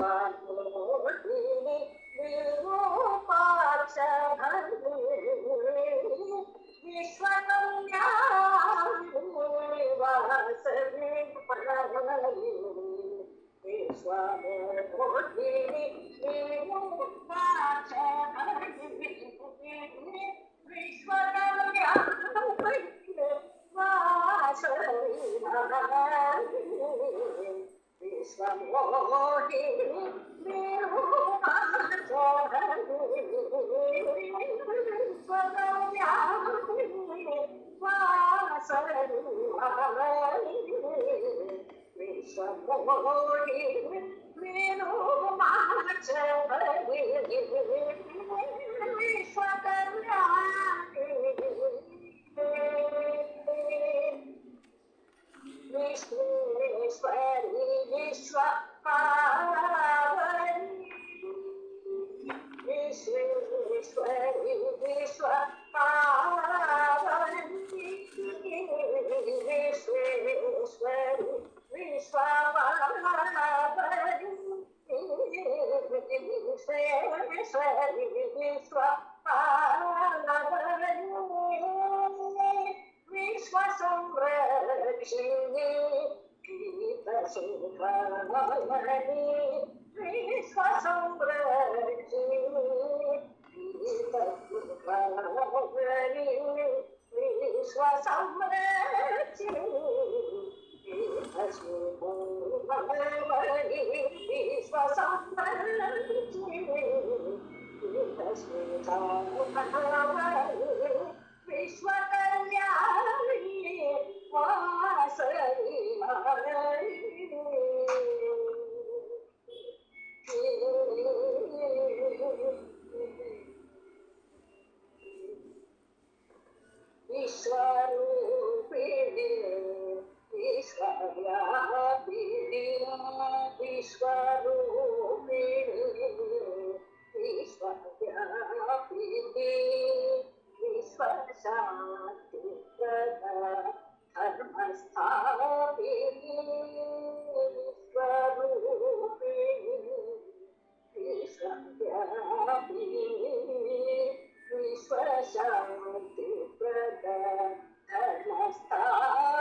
विश्वमोहिनी विरूपाक्ष विश्वकन्या वासवी विश्वमोहिनी विरूपाक्ष विश्वकन्या विश्वमोहिनी विश्वेश्वरी विश्वपावनी विश्वेश्वरी विश्वपावनी विश्वेश्वरी विश्वपावनी विश्वेश्वरी विश्वपावनी विश्वसंरक्षिणी गीतसुधामणि विश्वसंरक्षिणी गीतसुधामणि विश्वसंरक्षिणी गीतसुधामणि विश्वसंरक्षिणी गीतसुधामणि विश्वकल्याणी वासवी विश्वरूपिणी विश्वव्यापिनी विश्वरूपिणी विश्वव्यापिनी विश्वशान्तिप्रदा धर्मस्थापिनी विश्वरूपिणी विश्वव्यापिनी विश्वशान्तिप्रदा धर्मस्थापिनी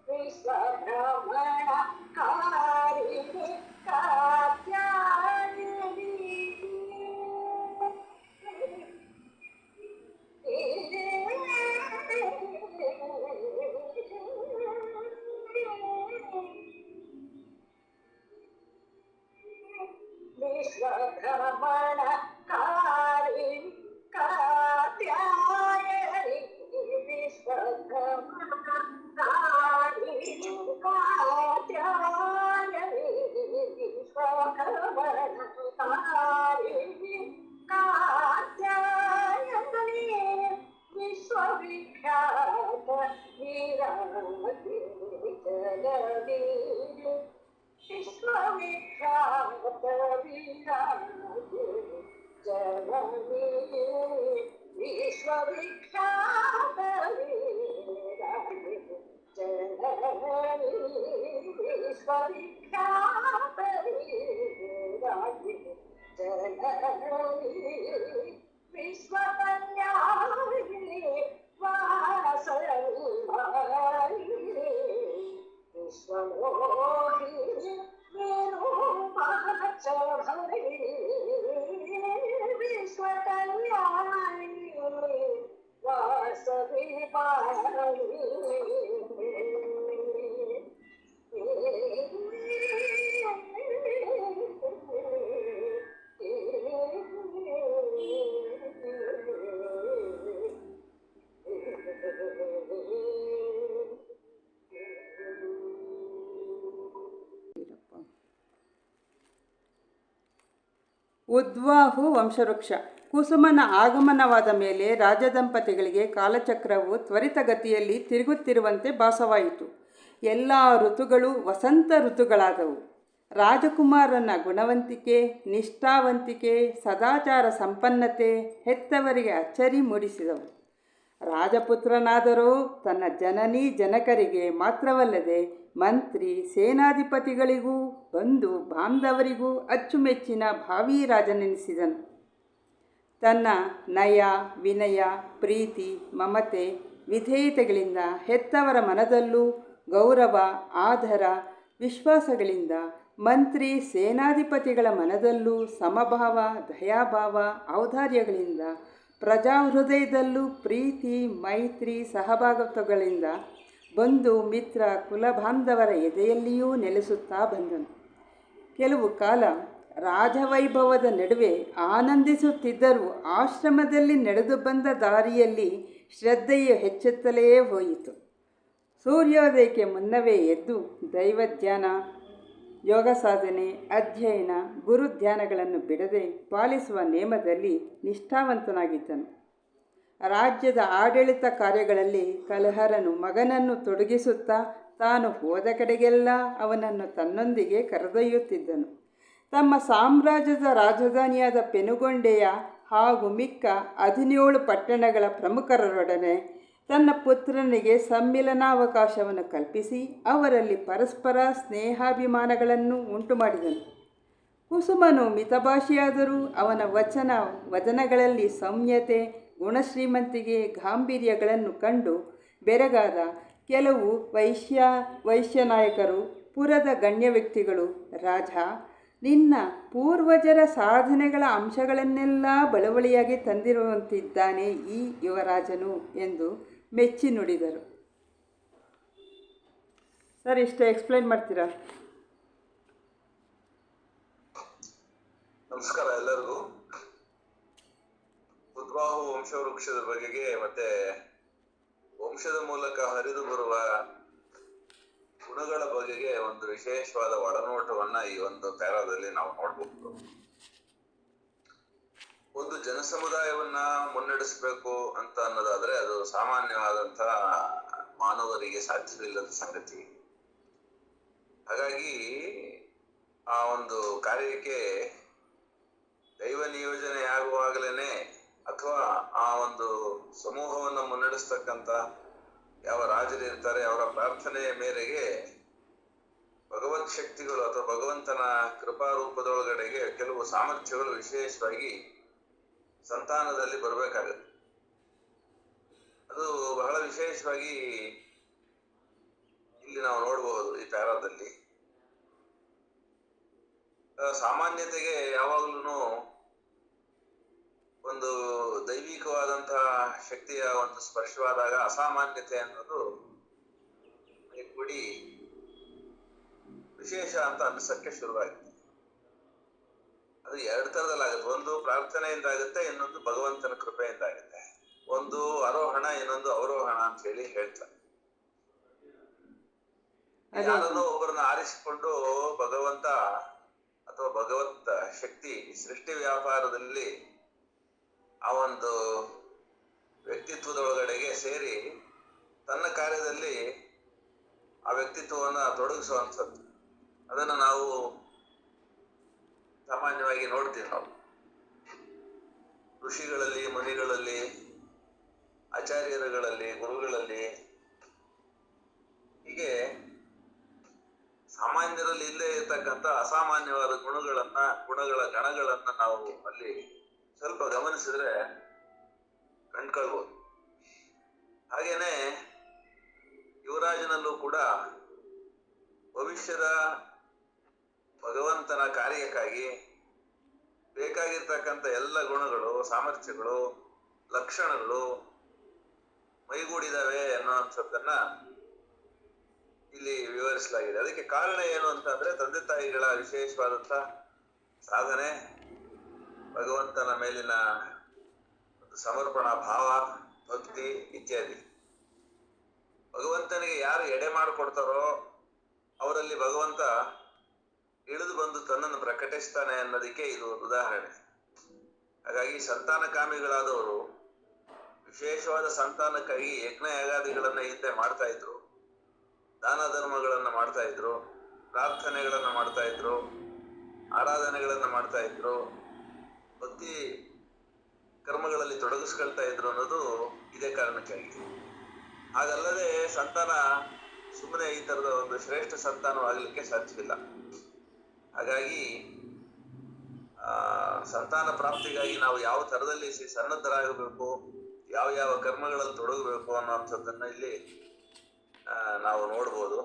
विश्वभ्रमणकारिणी कात्यायनी विश्वभ्रमणकारिणी कात्यायनी विश्वभ्रमणकारिणी कात्यायनी विश्वभ्रमणकारिणी कात्यायनी विश्वविख्यात वीरावती जगदीश विश्वविख्यात वीरावती जगदीश विश्वविख्यात वीरावती जगदीश विश्वविख्यात वीरावती जगदीश विश्वकल्याणी वासवी विश्वमोहिनी विरूपाक्ष विश्वकल्याणी वासवी ಉದ್ವಾಹು ವಂಶವೃಕ್ಷ. ಕುಸುಮನ ಆಗಮನವಾದ ಮೇಲೆ ರಾಜದಂಪತಿಗಳಿಗೆ ಕಾಲಚಕ್ರವು ತ್ವರಿತಗತಿಯಲ್ಲಿ ತಿರುಗುತ್ತಿರುವಂತೆ ಭಾಸವಾಯಿತು. ಎಲ್ಲ ಋತುಗಳು ವಸಂತ ಋತುಗಳಾದವು. ರಾಜಕುಮಾರನ ಗುಣವಂತಿಕೆ, ನಿಷ್ಠಾವಂತಿಕೆ, ಸದಾಚಾರ ಸಂಪನ್ನತೆ ಹೆತ್ತವರಿಗೆ ಅಚ್ಚರಿ ಮೂಡಿಸಿದವು. ರಾಜಪುತ್ರನಾದರೂ ತನ್ನ ಜನನೀ ಜನಕರಿಗೆ ಮಾತ್ರವಲ್ಲದೆ ಮಂತ್ರಿ ಸೇನಾಧಿಪತಿಗಳಿಗೂ ಬಂಧು ಬಾಂಧವರಿಗೂ ಅಚ್ಚುಮೆಚ್ಚಿನ ಭಾವಿ ರಾಜನೆನಿಸಿದನು. ತನ್ನ ನಯ ವಿನಯ ಪ್ರೀತಿ ಮಮತೆ ವಿಧೇಯತೆಗಳಿಂದ ಹೆತ್ತವರ ಮನದಲ್ಲೂ ಗೌರವ ಆದರ ವಿಶ್ವಾಸಗಳಿಂದ ಮಂತ್ರಿ ಸೇನಾಧಿಪತಿಗಳ ಮನದಲ್ಲೂ ಸಮಭಾವ ದಯಾಭಾವ ಔದಾರ್ಯಗಳಿಂದ ಪ್ರಜಾಹೃದಯದಲ್ಲೂ ಪ್ರೀತಿ ಮೈತ್ರಿ ಸಹಭಾಗಿತ್ವಗಳಿಂದ ಬಂಧು ಮಿತ್ರ ಕುಲಬಾಂಧವರ ಎದೆಯಲ್ಲಿಯೂ ನೆಲೆಸುತ್ತಾ ಬಂದನು. ಕೆಲವು ಕಾಲ ರಾಜವೈಭವದ ನಡುವೆ ಆನಂದಿಸುತ್ತಿದ್ದರೂ ಆಶ್ರಮದಲ್ಲಿ ನಡೆದು ಬಂದ ದಾರಿಯಲ್ಲಿ ಶ್ರದ್ಧೆಯು ಹೆಚ್ಚುತ್ತಲೇ ಹೋಯಿತು. ಸೂರ್ಯೋದಯಕ್ಕೆ ಮುನ್ನವೇ ಎದ್ದು ದೈವಧ್ಯಾನ ಯೋಗ ಸಾಧನೆ ಅಧ್ಯಯನ ಗುರುಧ್ಯಾನಗಳನ್ನು ಬಿಡದೆ ಪಾಲಿಸುವ ನೇಮದಲ್ಲಿ ನಿಷ್ಠಾವಂತನಾಗಿದ್ದನು. ರಾಜ್ಯದ ಆಡಳಿತ ಕಾರ್ಯಗಳಲ್ಲಿ ಕಲಹರನು ಮಗನನ್ನು ತೊಡಗಿಸುತ್ತಾ ತಾನು ಹೋದ ಕಡೆಗೆಲ್ಲ ಅವನನ್ನು ತನ್ನೊಂದಿಗೆ ಕರೆದೊಯ್ಯುತ್ತಿದ್ದನು. ತಮ್ಮ ಸಾಮ್ರಾಜ್ಯದ ರಾಜಧಾನಿಯಾದ ಪೆನುಗೊಂಡೆಯ ಹಾಗೂ ಮಿಕ್ಕ 17 ಪಟ್ಟಣಗಳ ಪ್ರಮುಖರೊಡನೆ ತನ್ನ ಪುತ್ರನಿಗೆ ಸಮ್ಮಿಲನಾವಕಾಶವನ್ನು ಕಲ್ಪಿಸಿ ಅವರಲ್ಲಿ ಪರಸ್ಪರ ಸ್ನೇಹಾಭಿಮಾನಗಳನ್ನು ಉಂಟುಮಾಡಿದನು. ಕುಸುಮನು ಮಿತಭಾಷಿಯಾದರೂ ಅವನ ವಚನಗಳಲ್ಲಿ ಸೌಮ್ಯತೆ ಗುಣಶ್ರೀಮಂತಿಗೆ ಗಾಂಭೀರ್ಯಗಳನ್ನು ಕಂಡು ಬೆರಗಾದ ಕೆಲವು ವೈಶ್ಯನಾಯಕರು ಪುರದ ಗಣ್ಯ ವ್ಯಕ್ತಿಗಳು, ರಾಜ, ನಿನ್ನ ಪೂರ್ವಜರ ಸಾಧನೆಗಳ ಅಂಶಗಳನ್ನೆಲ್ಲ ಬಳುವಳಿಯಾಗಿ ತಂದಿರುವಂತಿದ್ದಾನೆ ಈ ಯುವರಾಜನು ಎಂದು ಮೆಚ್ಚಿ ನುಡಿದರು. ಸರ್, ಇಷ್ಟು ಎಕ್ಸ್ಪ್ಲೈನ್ ಮಾಡ್ತೀರಾ? ನಮಸ್ಕಾರ ಎಲ್ಲರಿಗೂ. ಉದ್ವಾಹು ವಂಶವೃಕ್ಷದ ಬಗೆಗೆ ಮತ್ತೆ ವಂಶದ ಮೂಲಕ ಹರಿದು ಬರುವ ಗುಣಗಳ ಬಗೆಗೆ ಒಂದು ವಿಶೇಷವಾದ ಒಳನೋಟವನ್ನ ಈ ಒಂದು ಪ್ಯಾರಾದಲ್ಲಿ ನಾವು ನೋಡಬಹುದು. ಒಂದು ಜನಸಮುದಾಯವನ್ನ ಮುನ್ನಡೆಸಬೇಕು ಅಂತ ಅನ್ನೋದಾದ್ರೆ ಅದು ಸಾಮಾನ್ಯವಾದಂತಹ ಮಾನವರಿಗೆ ಸಾಧ್ಯವಿಲ್ಲದ ಸಂಗತಿ. ಹಾಗಾಗಿ ಆ ಒಂದು ಕಾರ್ಯಕ್ಕೆ ದೈವ ನಿಯೋಜನೆ ಆಗುವಾಗಲೇನೆ ಅಥವಾ ಆ ಒಂದು ಸಮೂಹವನ್ನು ಮುನ್ನಡೆಸ್ತಕ್ಕಂಥ ಯಾವ ರಾಜರಿರ್ತಾರೆ ಅವರ ಪ್ರಾರ್ಥನೆಯ ಮೇರೆಗೆ ಭಗವತ್ ಶಕ್ತಿಗಳು ಅಥವಾ ಭಗವಂತನ ಕೃಪಾರೂಪದೊಳಗಡೆಗೆ ಕೆಲವು ಸಾಮರ್ಥ್ಯಗಳು ವಿಶೇಷವಾಗಿ ಸಂತಾನದಲ್ಲಿ ಬರಬೇಕಾಗುತ್ತೆ. ಅದು ಬಹಳ ವಿಶೇಷವಾಗಿ ಇಲ್ಲಿ ನಾವು ನೋಡಬಹುದು ಈ ಪ್ಯಾರಾದಲ್ಲಿ. ಸಾಮಾನ್ಯತೆಗೆ ಯಾವಾಗಲೂ ಒಂದು ದೈವಿಕವಾದಂತಹ ಶಕ್ತಿಯ ಒಂದು ಸ್ಪರ್ಶವಾದಾಗ ಅಸಾಮಾನ್ಯತೆ ಅನ್ನೋದು ಕೂಡಿ ವಿಶೇಷ ಅಂತ ಅನಿಸಕ್ಕೆ ಶುರುವಾಗುತ್ತೆ. ಅದು 2 ಥರದಲ್ಲಾಗುತ್ತೆ. ಒಂದು ಪ್ರಾರ್ಥನೆಯಿಂದ ಆಗುತ್ತೆ, ಇನ್ನೊಂದು ಭಗವಂತನ ಕೃಪೆಯಿಂದ ಆಗುತ್ತೆ. ಒಂದು ಆರೋಹಣ, ಇನ್ನೊಂದು ಅವರೋಹಣ ಅಂತ ಹೇಳಿ ಹೇಳ್ತಾರೆ. ಯಾರನ್ನೋ ಒಬ್ಬರನ್ನ ಆರಿಸಿಕೊಂಡು ಭಗವಂತ ಅಥವಾ ಭಗವತ್ ಶಕ್ತಿ ಸೃಷ್ಟಿ ವ್ಯಾಪಾರದಲ್ಲಿ ಆ ಒಂದು ವ್ಯಕ್ತಿತ್ವದೊಳಗಡೆಗೆ ಸೇರಿ ತನ್ನ ಕಾರ್ಯದಲ್ಲಿ ಆ ವ್ಯಕ್ತಿತ್ವವನ್ನು ತೊಡಗಿಸುವಂಥದ್ದು. ಅದನ್ನು ನಾವು ಸಾಮಾನ್ಯವಾಗಿ ನೋಡ್ತೀವಿ. ನಾವು ಋಷಿಗಳಲ್ಲಿ, ಮುನಿಗಳಲ್ಲಿ, ಆಚಾರ್ಯರುಗಳಲ್ಲಿ, ಗುರುಗಳಲ್ಲಿ, ಹೀಗೆ ಸಾಮಾನ್ಯರಲ್ಲಿ ಇಲ್ಲೇ ಇರ್ತಕ್ಕಂಥ ಅಸಾಮಾನ್ಯವಾದ ಗುಣಗಳ ಗಣಗಳನ್ನ ನಾವು ಅಲ್ಲಿ ಸ್ವಲ್ಪ ಗಮನಿಸಿದ್ರೆ ಕಂಡ್ಕೊಳ್ಬೋದು. ಹಾಗೇನೆ ಯುವರಾಜನಲ್ಲೂ ಕೂಡ ಭವಿಷ್ಯದ ಭಗವಂತನ ಕಾರ್ಯಕ್ಕಾಗಿ ಬೇಕಾಗಿರ್ತಕ್ಕಂಥ ಎಲ್ಲ ಗುಣಗಳು, ಸಾಮರ್ಥ್ಯಗಳು, ಲಕ್ಷಣಗಳು ಮೈಗೂಡಿದಾವೆ ಅನ್ನುವಂಥದ್ದನ್ನ ಇಲ್ಲಿ ವಿವರಿಸಲಾಗಿದೆ. ಅದಕ್ಕೆ ಕಾರಣ ಏನು ಅಂತಂದ್ರೆ ತಂದೆ ತಾಯಿಗಳ ವಿಶೇಷವಾದಂಥ ಸಾಧನೆ, ಭಗವಂತನ ಮೇಲಿನ ಸಮರ್ಪಣಾ ಭಾವ, ಭಕ್ತಿ ಇತ್ಯಾದಿ. ಭಗವಂತನಿಗೆ ಯಾರು ಎಡೆ ಮಾಡಿಕೊಡ್ತಾರೋ ಅವರಲ್ಲಿ ಭಗವಂತ ಇಳಿದು ಬಂದು ತನ್ನನ್ನು ಪ್ರಕಟಿಸ್ತಾನೆ ಅನ್ನೋದಕ್ಕೆ ಇದು ಒಂದು ಉದಾಹರಣೆ. ಹಾಗಾಗಿ ಸಂತಾನಕಾಮಿಗಳಾದವರು ವಿಶೇಷವಾದ ಸಂತಾನಕ್ಕಾಗಿ ಯಜ್ಞ ಯಾಗಾದಿಗಳನ್ನ ಹಿಂದೆ ಮಾಡ್ತಾ ಇದ್ರು, ದಾನ ಧರ್ಮಗಳನ್ನ ಮಾಡ್ತಾ ಇದ್ರು, ಪ್ರಾರ್ಥನೆಗಳನ್ನ ಮಾಡ್ತಾ ಇದ್ರು, ಆರಾಧನೆಗಳನ್ನ ಮಾಡ್ತಾ ಇದ್ರು, ಭಕ್ತಿ ಕರ್ಮಗಳಲ್ಲಿ ತೊಡಗಿಸ್ಕೊಳ್ತಾ ಇದ್ರು ಅನ್ನೋದು ಇದೇ ಕಾರಣಕ್ಕಾಗಿ. ಹಾಗಲ್ಲದೆ ಸಂತಾನ ಸುಮ್ಮನೆ ಈ ತರದ ಒಂದು ಶ್ರೇಷ್ಠ ಸಂತಾನವಾಗಲಿಕ್ಕೆ ಸಾಧ್ಯವಿಲ್ಲ. ಹಾಗಾಗಿ ಸಂತಾನ ಪ್ರಾಪ್ತಿಗಾಗಿ ನಾವು ಯಾವ ತರದಲ್ಲಿ ಸನ್ನದ್ಧರಾಗಬೇಕು, ಯಾವ ಯಾವ ಕರ್ಮಗಳಲ್ಲಿ ತೊಡಗಬೇಕು ಅನ್ನೋಂಥದ್ದನ್ನ ಇಲ್ಲಿ ನಾವು ನೋಡ್ಬೋದು.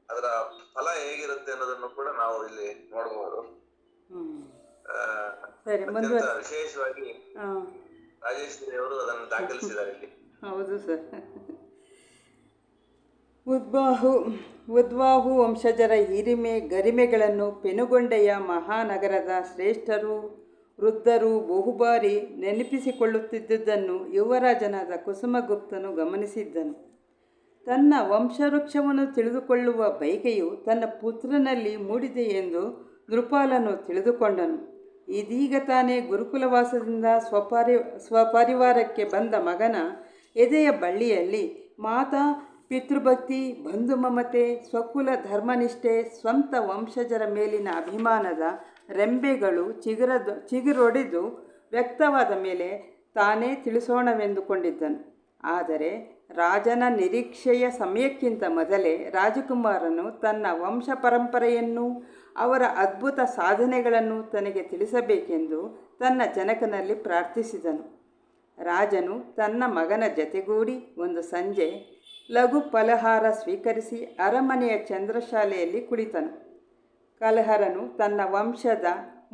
ಅದರ ಫಲ ಹೇಗಿರುತ್ತೆ ಅನ್ನೋದನ್ನು ಕೂಡ ನಾವು ಇಲ್ಲಿ ನೋಡಬಹುದು. ಅತ್ಯಂತ ವಿಶೇಷವಾಗಿ ರಾಜೇಶ್ವರಿ ಅವರು ಅದನ್ನು ದಾಖಲಿಸಿದ್ದಾರೆ ಇಲ್ಲಿ. ಹೌದು ಸರ್. ಉದ್ವಾಹು ವಂಶಜರ ಹಿರಿಮೆ ಗರಿಮೆಗಳನ್ನು ಪೆನುಗೊಂಡೆಯ ಮಹಾನಗರದ ಶ್ರೇಷ್ಠರು ವೃದ್ಧರು ಬಹುಬಾರಿ ನೆನಪಿಸಿಕೊಳ್ಳುತ್ತಿದ್ದುದನ್ನು ಯುವರಾಜನಾದ ಕುಸುಮಗುಪ್ತನು ಗಮನಿಸಿದ್ದನು. ತನ್ನ ವಂಶವೃಕ್ಷವನ್ನು ತಿಳಿದುಕೊಳ್ಳುವ ಬಯಕೆಯು ತನ್ನ ಪುತ್ರನಲ್ಲಿ ಮೂಡಿದೆ ಎಂದು ನೃಪಾಲನು ತಿಳಿದುಕೊಂಡನು. ಇದೀಗ ತಾನೇ ಗುರುಕುಲವಾಸದಿಂದ ಸ್ವಪರಿವಾರಕ್ಕೆ ಬಂದ ಮಗನ ಎದೆಯ ಬಳ್ಳಿಯಲ್ಲಿ ಮಾತಾ ಪಿತೃಭಕ್ತಿ, ಬಂಧು ಮಮತೆ, ಸ್ವಕುಲ ಧರ್ಮನಿಷ್ಠೆ, ಸ್ವಂತ ವಂಶಜರ ಮೇಲಿನ ಅಭಿಮಾನದ ರೆಂಬೆಗಳು ಚಿಗುರೊಡೆದು ವ್ಯಕ್ತವಾದ ಮೇಲೆ ತಾನೇ ತಿಳಿಸೋಣವೆಂದುಕೊಂಡಿದ್ದನು. ಆದರೆ ರಾಜನ ನಿರೀಕ್ಷೆಯ ಸಮಯಕ್ಕಿಂತ ಮೊದಲೇ ರಾಜಕುಮಾರನು ತನ್ನ ವಂಶ ಪರಂಪರೆಯನ್ನು ಅವರ ಅದ್ಭುತ ಸಾಧನೆಗಳನ್ನು ತನಗೆ ತಿಳಿಸಬೇಕೆಂದು ತನ್ನ ಜನಕನಲ್ಲಿ ಪ್ರಾರ್ಥಿಸಿದನು. ರಾಜನು ತನ್ನ ಮಗನ ಜತೆಗೂಡಿ ಒಂದು ಸಂಜೆ ಲಘು ಫಲಹಾರ ಸ್ವೀಕರಿಸಿ ಅರಮನೆಯ ಚಂದ್ರಶಾಲೆಯಲ್ಲಿ ಕುಳಿತನು. ಕಲಹರನು ತನ್ನ ವಂಶದ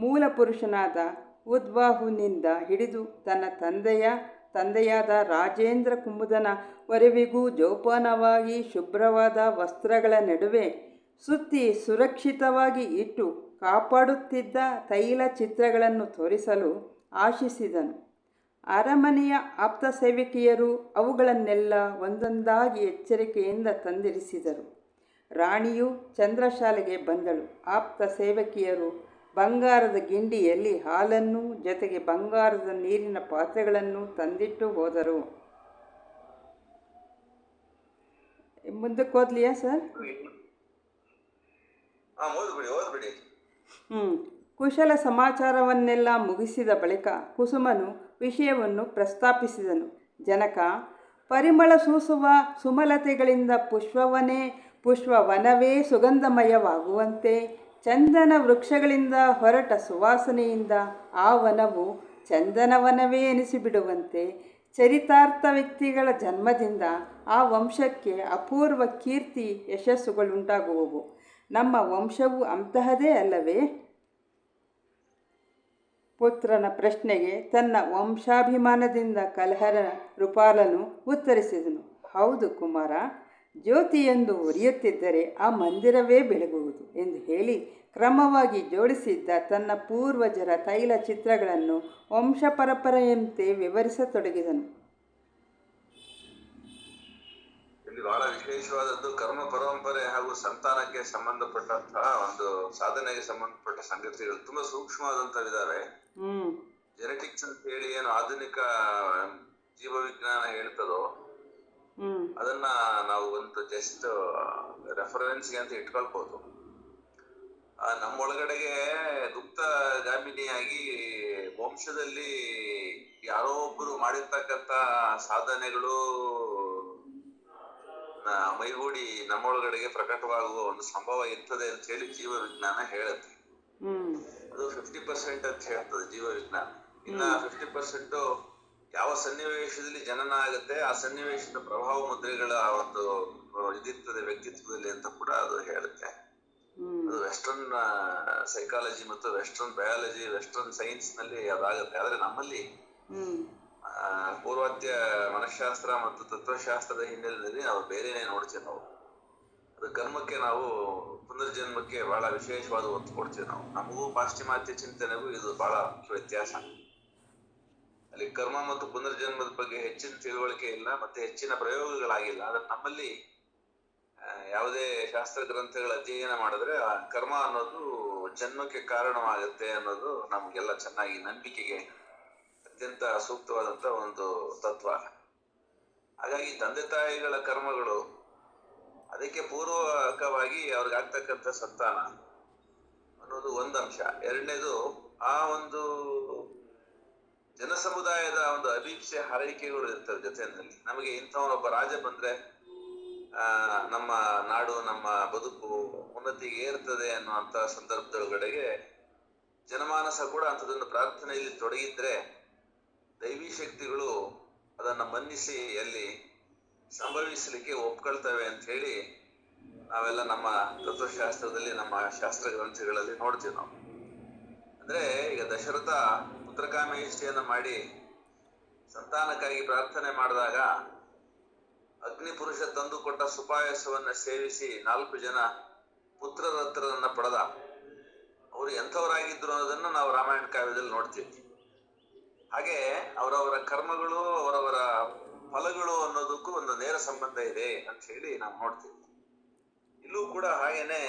ಮೂಲ ಪುರುಷನಾದ ಉದ್ವಾಹುನಿಂದ ಹಿಡಿದು ತನ್ನ ತಂದೆಯಾದ ರಾಜೇಂದ್ರ ಕುಮುದನ ವರೆವಿಗೂ ಜೋಪಾನವಾಗಿ ಶುಭ್ರವಾದ ವಸ್ತ್ರಗಳ ನಡುವೆ ಸುತ್ತಿ ಸುರಕ್ಷಿತವಾಗಿ ಇಟ್ಟು ಕಾಪಾಡುತ್ತಿದ್ದ ತೈಲ ಚಿತ್ರಗಳನ್ನು ತೋರಿಸಲು ಆಶಿಸಿದನು. ಅರಮನೆಯ ಆಪ್ತ ಸೇವಕಿಯರು ಅವುಗಳನ್ನೆಲ್ಲ ಒಂದೊಂದಾಗಿ ಎಚ್ಚರಿಕೆಯಿಂದ ತಂದಿರಿಸಿದರು. ರಾಣಿಯು ಚಂದ್ರಶಾಲೆಗೆ ಬಂದಳು. ಆಪ್ತ ಸೇವಕಿಯರು ಬಂಗಾರದ ಗಿಂಡಿಯಲ್ಲಿ ಹಾಲನ್ನು ಜೊತೆಗೆ ಬಂಗಾರದ ನೀರಿನ ಪಾತ್ರೆಗಳನ್ನು ತಂದಿಟ್ಟು ಹೋದರು. ಮುಂದಕ್ಕೆ ಓದ್ಲಿಯಾ ಸರ್? ಕುಶಲ ಸಮಾಚಾರವನ್ನೆಲ್ಲ ಮುಗಿಸಿದ ಬಳಿಕ ಕುಸುಮನು ವಿಷಯವನ್ನು ಪ್ರಸ್ತಾಪಿಸಿದನು. ಜನಕ, ಪರಿಮಳ ಸೂಸುವ ಸುಮಲತೆಗಳಿಂದ ಪುಷ್ಪವನವೇ ಸುಗಂಧಮಯವಾಗುವಂತೆ, ಚಂದನ ವೃಕ್ಷಗಳಿಂದ ಹೊರಟ ಸುವಾಸನೆಯಿಂದ ಆ ವನವು ಚಂದನವನವೇ ಎನಿಸಿಬಿಡುವಂತೆ, ಚರಿತಾರ್ಥ ವ್ಯಕ್ತಿಗಳ ಜನ್ಮದಿಂದ ಆ ವಂಶಕ್ಕೆ ಅಪೂರ್ವ ಕೀರ್ತಿ ಯಶಸ್ಸುಗಳುಂಟಾಗುವವು. ನಮ್ಮ ವಂಶವು ಅಂತಹದೇ ಅಲ್ಲವೇ? ಪುತ್ರನ ಪ್ರಶ್ನೆಗೆ ತನ್ನ ವಂಶಾಭಿಮಾನದಿಂದ ಕಲಹರ ನೃಪಾಲನು ಉತ್ತರಿಸಿದನು. ಹೌದು ಕುಮಾರ, ಜ್ಯೋತಿಯೊಂದು ಉರಿಯುತ್ತಿದ್ದರೆ ಆ ಮಂದಿರವೇ ಬೆಳಗುವುದು ಎಂದು ಹೇಳಿ ಕ್ರಮವಾಗಿ ಜೋಡಿಸಿದ್ದ ತನ್ನ ಪೂರ್ವಜರ ತೈಲ ಚಿತ್ರಗಳನ್ನು ವಂಶ ಪರಂಪರೆಯಂತೆ ವಿವರಿಸತೊಡಗಿದನು. ಇಲ್ಲಿ ಬಹಳ ವಿಶೇಷವಾದದ್ದು ಕರ್ಮ ಪರಂಪರೆ ಹಾಗೂ ಸಂತಾನಕ್ಕೆ ಸಂಬಂಧಪಟ್ಟಂತಹ ಒಂದು ಸಾಧನೆಗೆ ಸಂಬಂಧಪಟ್ಟ ಸಂಗತಿಗಳು ತುಂಬಾ ಸೂಕ್ಷ್ಮವಾದಂತವಿದಾವೆ. ಜೆನೆಟಿಕ್ಸ್ ಅಂತ ಹೇಳಿ ಏನು ಆಧುನಿಕ ಜೀವ ವಿಜ್ಞಾನ ಹೇಳ್ತದೋ ಅದನ್ನ ನಾವು ಒಂದು ಜಸ್ಟ್ ರೆಫರೆನ್ಸ್ಗೆ ಅಂತ ಇಟ್ಕೊಳ್ಬಹುದು. ನಮ್ಮೊಳಗಡೆಗೆ ಗುಪ್ತಗಾಮಿನಿಯಾಗಿ ವಂಶದಲ್ಲಿ ಯಾರೋ ಒಬ್ಬರು ಮಾಡಿರ್ತಕ್ಕಂಥ ಸಾಧನೆಗಳು ಮೈಗೂಡಿ ನಮ್ಮೊಳಗಡೆಗೆ ಪ್ರಕಟವಾಗುವ ಒಂದು ಸಂಭವ ಇರ್ತದೆ ಅಂತ ಹೇಳಿ ಜೀವ ವಿಜ್ಞಾನ ಹೇಳುತ್ತೆ. ಅದು 50% ಅಂತ ಹೇಳ್ತದೆ ಜೀವ ವಿಜ್ಞಾನ. ಇನ್ನ 50% ಯಾವ ಸನ್ನಿವೇಶದಲ್ಲಿ ಜನನ ಆಗುತ್ತೆ ಆ ಸನ್ನಿವೇಶದ ಪ್ರಭಾವ ಮುದ್ರೆಗಳ ಒಂದು ಇದಿರ್ತದೆ ವ್ಯಕ್ತಿತ್ವದಲ್ಲಿ ಅಂತ ಕೂಡ ಅದು ಹೇಳುತ್ತೆ. ಅದು ವೆಸ್ಟರ್ನ್ ಸೈಕಾಲಜಿ ಮತ್ತು ವೆಸ್ಟರ್ನ್ ಬಯಾಲಜಿ, ವೆಸ್ಟರ್ನ್ ಸೈನ್ಸ್ ನಲ್ಲಿ ಅದಾಗುತ್ತೆ. ಆದ್ರೆ ನಮ್ಮಲ್ಲಿ ಪೂರ್ವಾತ್ಯ ಮನಃಶಾಸ್ತ್ರ ಮತ್ತು ತತ್ವಶಾಸ್ತ್ರದ ಹಿನ್ನೆಲೆಯಲ್ಲಿ ನಾವು ಬೇರೆನೆ ನೋಡ್ತೀವಿ. ನಾವು ಅದು ಕರ್ಮಕ್ಕೆ ನಾವು ಪುನರ್ಜನ್ಮಕ್ಕೆ ಬಹಳ ವಿಶೇಷವಾದ ಒತ್ತು ಕೊಡ್ತೀವಿ. ನಾವು ನಮಗೂ ಪಾಶ್ಚಿಮಾತ್ಯ ಚಿಂತನೆಗೂ ಇದು ಬಹಳ ಮುಖ್ಯ ವ್ಯತ್ಯಾಸ. ಅಲ್ಲಿ ಕರ್ಮ ಮತ್ತು ಪುನರ್ಜನ್ಮದ ಬಗ್ಗೆ ಹೆಚ್ಚಿನ ತಿಳುವಳಿಕೆ ಇಲ್ಲ, ಮತ್ತೆ ಹೆಚ್ಚಿನ ಪ್ರಯೋಗಗಳಾಗಿಲ್ಲ. ಆದ್ರೆ ನಮ್ಮಲ್ಲಿ ಯಾವುದೇ ಶಾಸ್ತ್ರ ಗ್ರಂಥಗಳ ಅಧ್ಯಯನ ಮಾಡಿದ್ರೆ ಆ ಕರ್ಮ ಅನ್ನೋದು ಜನ್ಮಕ್ಕೆ ಕಾರಣವಾಗುತ್ತೆ ಅನ್ನೋದು ನಮ್ಗೆಲ್ಲ ಚೆನ್ನಾಗಿ ನಂಬಿಕೆಗೆ ಅತ್ಯಂತ ಸೂಕ್ತವಾದಂತ ಒಂದು ತತ್ವ. ಹಾಗಾಗಿ ತಂದೆ ತಾಯಿಗಳ ಕರ್ಮಗಳು ಅದಕ್ಕೆ ಪೂರ್ವಕವಾಗಿ ಅವ್ರಿಗೆ ಆಗ್ತಕ್ಕಂಥ ಸಂತಾನ ಅನ್ನೋದು ಒಂದು ಅಂಶ. ಎರಡನೇದು ಆ ಒಂದು ಜನಸಮುದಾಯದ ಒಂದು ಅಭೀಪ್ಸೆ ಹಾರೈಕೆಗಳು ಇರ್ತವೆ ಜೊತೆಯಲ್ಲಿ. ನಮಗೆ ಇಂಥವನೊಬ್ಬ ರಾಜ ಬಂದ್ರೆ ನಮ್ಮ ನಾಡು ನಮ್ಮ ಬದುಕು ಉನ್ನತಿಗೆ ಏರ್ತದೆ ಅನ್ನುವಂತ ಸಂದರ್ಭದೊಳಗಡೆಗೆ ಜನಮಾನಸ ಕೂಡ ಅಂಥದನ್ನು ಪ್ರಾರ್ಥನೆಯಲ್ಲಿ ತೊಡಗಿದ್ರೆ ದೈವಿ ಶಕ್ತಿಗಳು ಅದನ್ನ ಮನ್ನಿಸಿ ಅಲ್ಲಿ ಸಂಭವಿಸಲಿಕ್ಕೆ ಒಪ್ಕೊಳ್ತವೆ ಅಂತ ಹೇಳಿ ನಾವೆಲ್ಲ ನಮ್ಮ ತತ್ವಶಾಸ್ತ್ರದಲ್ಲಿ ನಮ್ಮ ಶಾಸ್ತ್ರ ಗ್ರಂಥಗಳಲ್ಲಿ ನೋಡ್ತೀವಿ ನಾವು. ಅಂದ್ರೆ ಈಗ ದಶರಥ ಪುತ್ರಕಾಮೇಷ್ಟಿಯನ್ನ ಮಾಡಿ ಸಂತಾನಕ್ಕಾಗಿ ಪ್ರಾರ್ಥನೆ ಮಾಡಿದಾಗ ಅಗ್ನಿ ಪುರುಷ ತಂದು ಕೊಟ್ಟ ಸುಪಾಯಸವನ್ನ ಸೇವಿಸಿ 4 ಜನ ಪುತ್ರರತ್ರರನ್ನ ಪಡೆದ. ಅವರು ಎಂಥವರಾಗಿದ್ರು ಅನ್ನೋದನ್ನ ನಾವು ರಾಮಾಯಣ ಕಾವ್ಯದಲ್ಲಿ ನೋಡ್ತೀವಿ. ಹಾಗೆ ಅವರವರ ಕರ್ಮಗಳು ಅವರವರ ಫಲಗಳು ಅನ್ನೋದಕ್ಕೂ ಒಂದು ನೇರ ಸಂಬಂಧ ಇದೆ ಅಂತ ಹೇಳಿ ನಾವು ನೋಡ್ತೀವಿ. ಇಲ್ಲೂ ಕೂಡ ಹಾಗೇನೆ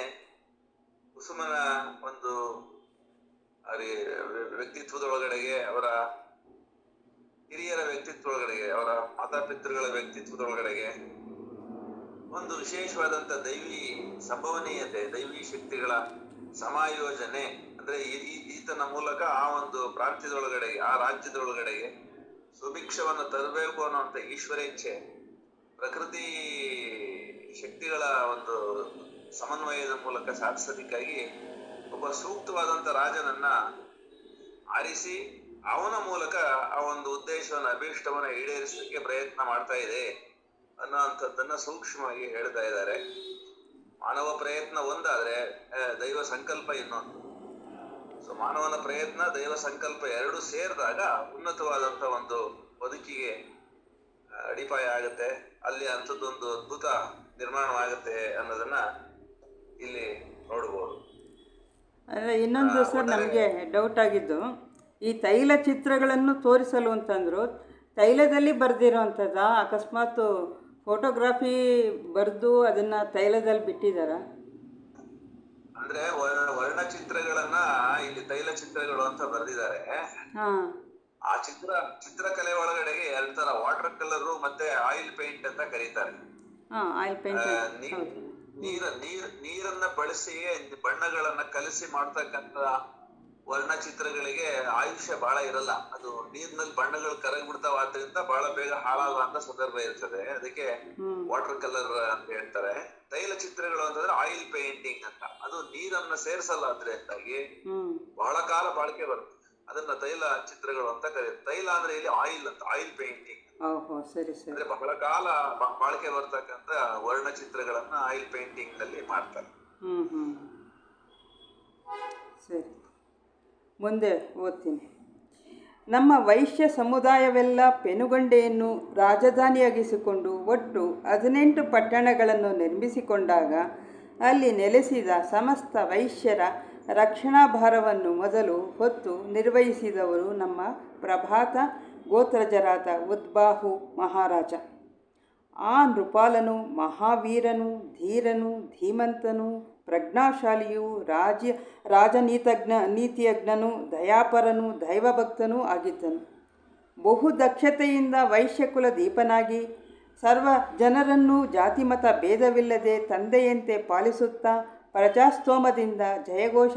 ಕುಸುಮನ ಒಂದು ವ್ಯಕ್ತಿತ್ವದೊಳಗಡೆಗೆ, ಅವರ ಹಿರಿಯರ ವ್ಯಕ್ತಿತ್ವದೊಳಗಡೆಗೆ, ಅವರ ಮಾತಾಪಿತೃಗಳ ವ್ಯಕ್ತಿತ್ವದೊಳಗಡೆಗೆ ಒಂದು ವಿಶೇಷವಾದಂತ ದೈವಿ ಸಂಭವನೀಯತೆ, ದೈವಿ ಶಕ್ತಿಗಳ ಸಮಾಯೋಜನೆ, ಅಂದ್ರೆ ಈತನ ಮೂಲಕ ಆ ಒಂದು ಪ್ರಾಂತ್ಯದೊಳಗಡೆಗೆ, ಆ ರಾಜ್ಯದೊಳಗಡೆಗೆ ಸುಭಿಕ್ಷವನ್ನ ತರಬೇಕು ಅನ್ನುವಂಥ ಈಶ್ವರೇಚ್ಛೆ, ಪ್ರಕೃತಿ ಶಕ್ತಿಗಳ ಒಂದು ಸಮನ್ವಯದ ಮೂಲಕ ಸಾಧಿಸೋದಕ್ಕಾಗಿ ಒಬ್ಬ ಸೂಕ್ತವಾದಂತ ರಾಜನನ್ನ ಆರಿಸಿ ಅವನ ಮೂಲಕ ಆ ಒಂದು ಉದ್ದೇಶವನ್ನ ಅಭೀಷ್ಟವನ್ನ ಈಡೇರಿಸಲಿಕ್ಕೆ ಪ್ರಯತ್ನ ಮಾಡ್ತಾ ಇದೆ ಅನ್ನೋಂಥದ್ದನ್ನ ಸೂಕ್ಷ್ಮವಾಗಿ ಹೇಳ್ತಾ ಇದ್ದಾರೆ. ಮಾನವ ಪ್ರಯತ್ನ ಒಂದಾದ್ರೆ ದೈವ ಸಂಕಲ್ಪ ಇನ್ನೊಂದು. ಸೊ ಮಾನವನ ಪ್ರಯತ್ನ ದೈವ ಸಂಕಲ್ಪ ಎರಡು ಸೇರಿದಾಗ ಉನ್ನತವಾದಂತ ಒಂದು ಬದುಕಿಗೆ ಅಡಿಪಾಯ ಆಗುತ್ತೆ, ಅಲ್ಲಿ ಅಂಥದ್ದೊಂದು ಅದ್ಭುತ ನಿರ್ಮಾಣವಾಗುತ್ತೆ ಅನ್ನೋದನ್ನ ಇಲ್ಲಿ ನೋಡ್ಬೋದು. ಇನ್ನೊಂದು ಸರ್ ನಮಗೆ ಡೌಟ್ ಆಗಿದ್ದು, ಈ ತೈಲ ಚಿತ್ರಗಳನ್ನು ತೋರಿಸಲು ಅಂತಂದ್ರು ತೈಲದಲ್ಲಿ ಬರೆದಿರೋವಂಥದ್ದು, ಅಕಸ್ಮಾತ್ ಫೋಟೋಗ್ರಾಫಿ ಬರೆದು ಅದನ್ನ ತೈಲದಲ್ಲಿ ಬಿಟ್ಟಿದಾರ? ಅಂದ್ರೆ ವರ್ಣಚಿತ್ರಗಳನ್ನ ಇಲ್ಲಿ ತೈಲ ಚಿತ್ರಗಳು ಅಂತ ಬರೆದಿದ್ದಾರೆ. ಆ ಚಿತ್ರಕಲೆ ಒಳಗಡೆಗೆ 2 ತರ, ವಾಟರ್ ಕಲರ್ ಮತ್ತೆ ಆಯಿಲ್ ಪೇಂಟ್ ಅಂತ ಕರೀತಾರೆ. ನೀರನ್ನ ಬಳಸಿ ಬಣ್ಣಗಳನ್ನ ಕಲಸಿ ಮಾಡ್ತಕ್ಕಂತ ವರ್ಣಚಿತ್ರಗಳಿಗೆ ಆಯುಷ್ಯ ಬಹಳ ಇರಲ್ಲ. ಅದು ನೀರಿನಲ್ಲಿ ಬಣ್ಣಗಳು ಕರಗ್ಬಿಡ್ತಾವ, ಆದ್ರಿಂದ ಬಹಳ ಬೇಗ ಹಾಳಾಗುವಂತ ಸಂದರ್ಭ ಇರ್ತದೆ. ಅದಕ್ಕೆ ವಾಟರ್ ಕಲರ್ ಅಂತ ಹೇಳ್ತಾರೆ. ತೈಲ ಚಿತ್ರಗಳು ಅಂತಂದ್ರೆ ಆಯಿಲ್ ಪೇಂಟಿಂಗ್ ಅಂತ, ಅದು ನೀರನ್ನ ಸೇರಿಸಲ್ಲ, ಅದರಿಂದಾಗಿ ಬಹಳ ಕಾಲ ಬಾಳಿಕೆ ಬರುತ್ತೆ. ಅದನ್ನ ತೈಲ ಚಿತ್ರಗಳು ಅಂತ ಕರೀತಾರೆ. ತೈಲ ಅಂದ್ರೆ ಇಲ್ಲಿ ಆಯಿಲ್ ಅಂತ, ಆಯಿಲ್ ಪೇಂಟಿಂಗ್ ಅಂದ್ರೆ ಬಹಳ ಕಾಲ ಬಾಳಿಕೆ ಬರ್ತಕ್ಕಂತ ವರ್ಣ ಚಿತ್ರಗಳನ್ನ ಆಯಿಲ್ ಪೇಂಟಿಂಗ್ ನಲ್ಲಿ ಮಾಡ್ತಾರೆ. ಸರಿ, ಮುಂದೆ ಓದ್ತೀನಿ. ನಮ್ಮ ವೈಶ್ಯ ಸಮುದಾಯವೆಲ್ಲ ಪೆನುಗೊಂಡೆಯನ್ನು ರಾಜಧಾನಿಯಾಗಿಸಿಕೊಂಡು ಒಟ್ಟು 18 ಪಟ್ಟಣಗಳನ್ನು ನಿರ್ಮಿಸಿಕೊಂಡಾಗ ಅಲ್ಲಿ ನೆಲೆಸಿದ ಸಮಸ್ತ ವೈಶ್ಯರ ರಕ್ಷಣಾ ಭಾರವನ್ನು ಮೊದಲು ಹೊತ್ತು ನಿರ್ವಹಿಸಿದವರು ನಮ್ಮ ಪ್ರಭಾತ ಗೋತ್ರಜರಾದ ಉದ್ಬಾಹು ಮಹಾರಾಜ. ಆ ನೃಪಾಲನು ಮಹಾವೀರನು, ಧೀರನು, ಧೀಮಂತನು, ಪ್ರಜ್ಞಾಶಾಲಿಯೂ, ನೀತಿಯಜ್ಞನು, ದಯಾಪರನು, ದೈವಭಕ್ತನೂ ಆಗಿದ್ದನು. ಬಹು ದಕ್ಷತೆಯಿಂದ ವೈಶ್ಯಕುಲ ದೀಪನಾಗಿ ಸರ್ವ ಜನರನ್ನೂ ಜಾತಿಮತ ಭೇದವಿಲ್ಲದೆ ತಂದೆಯಂತೆ ಪಾಲಿಸುತ್ತಾ ಪ್ರಜಾಸ್ತೋಮದಿಂದ ಜಯಘೋಷ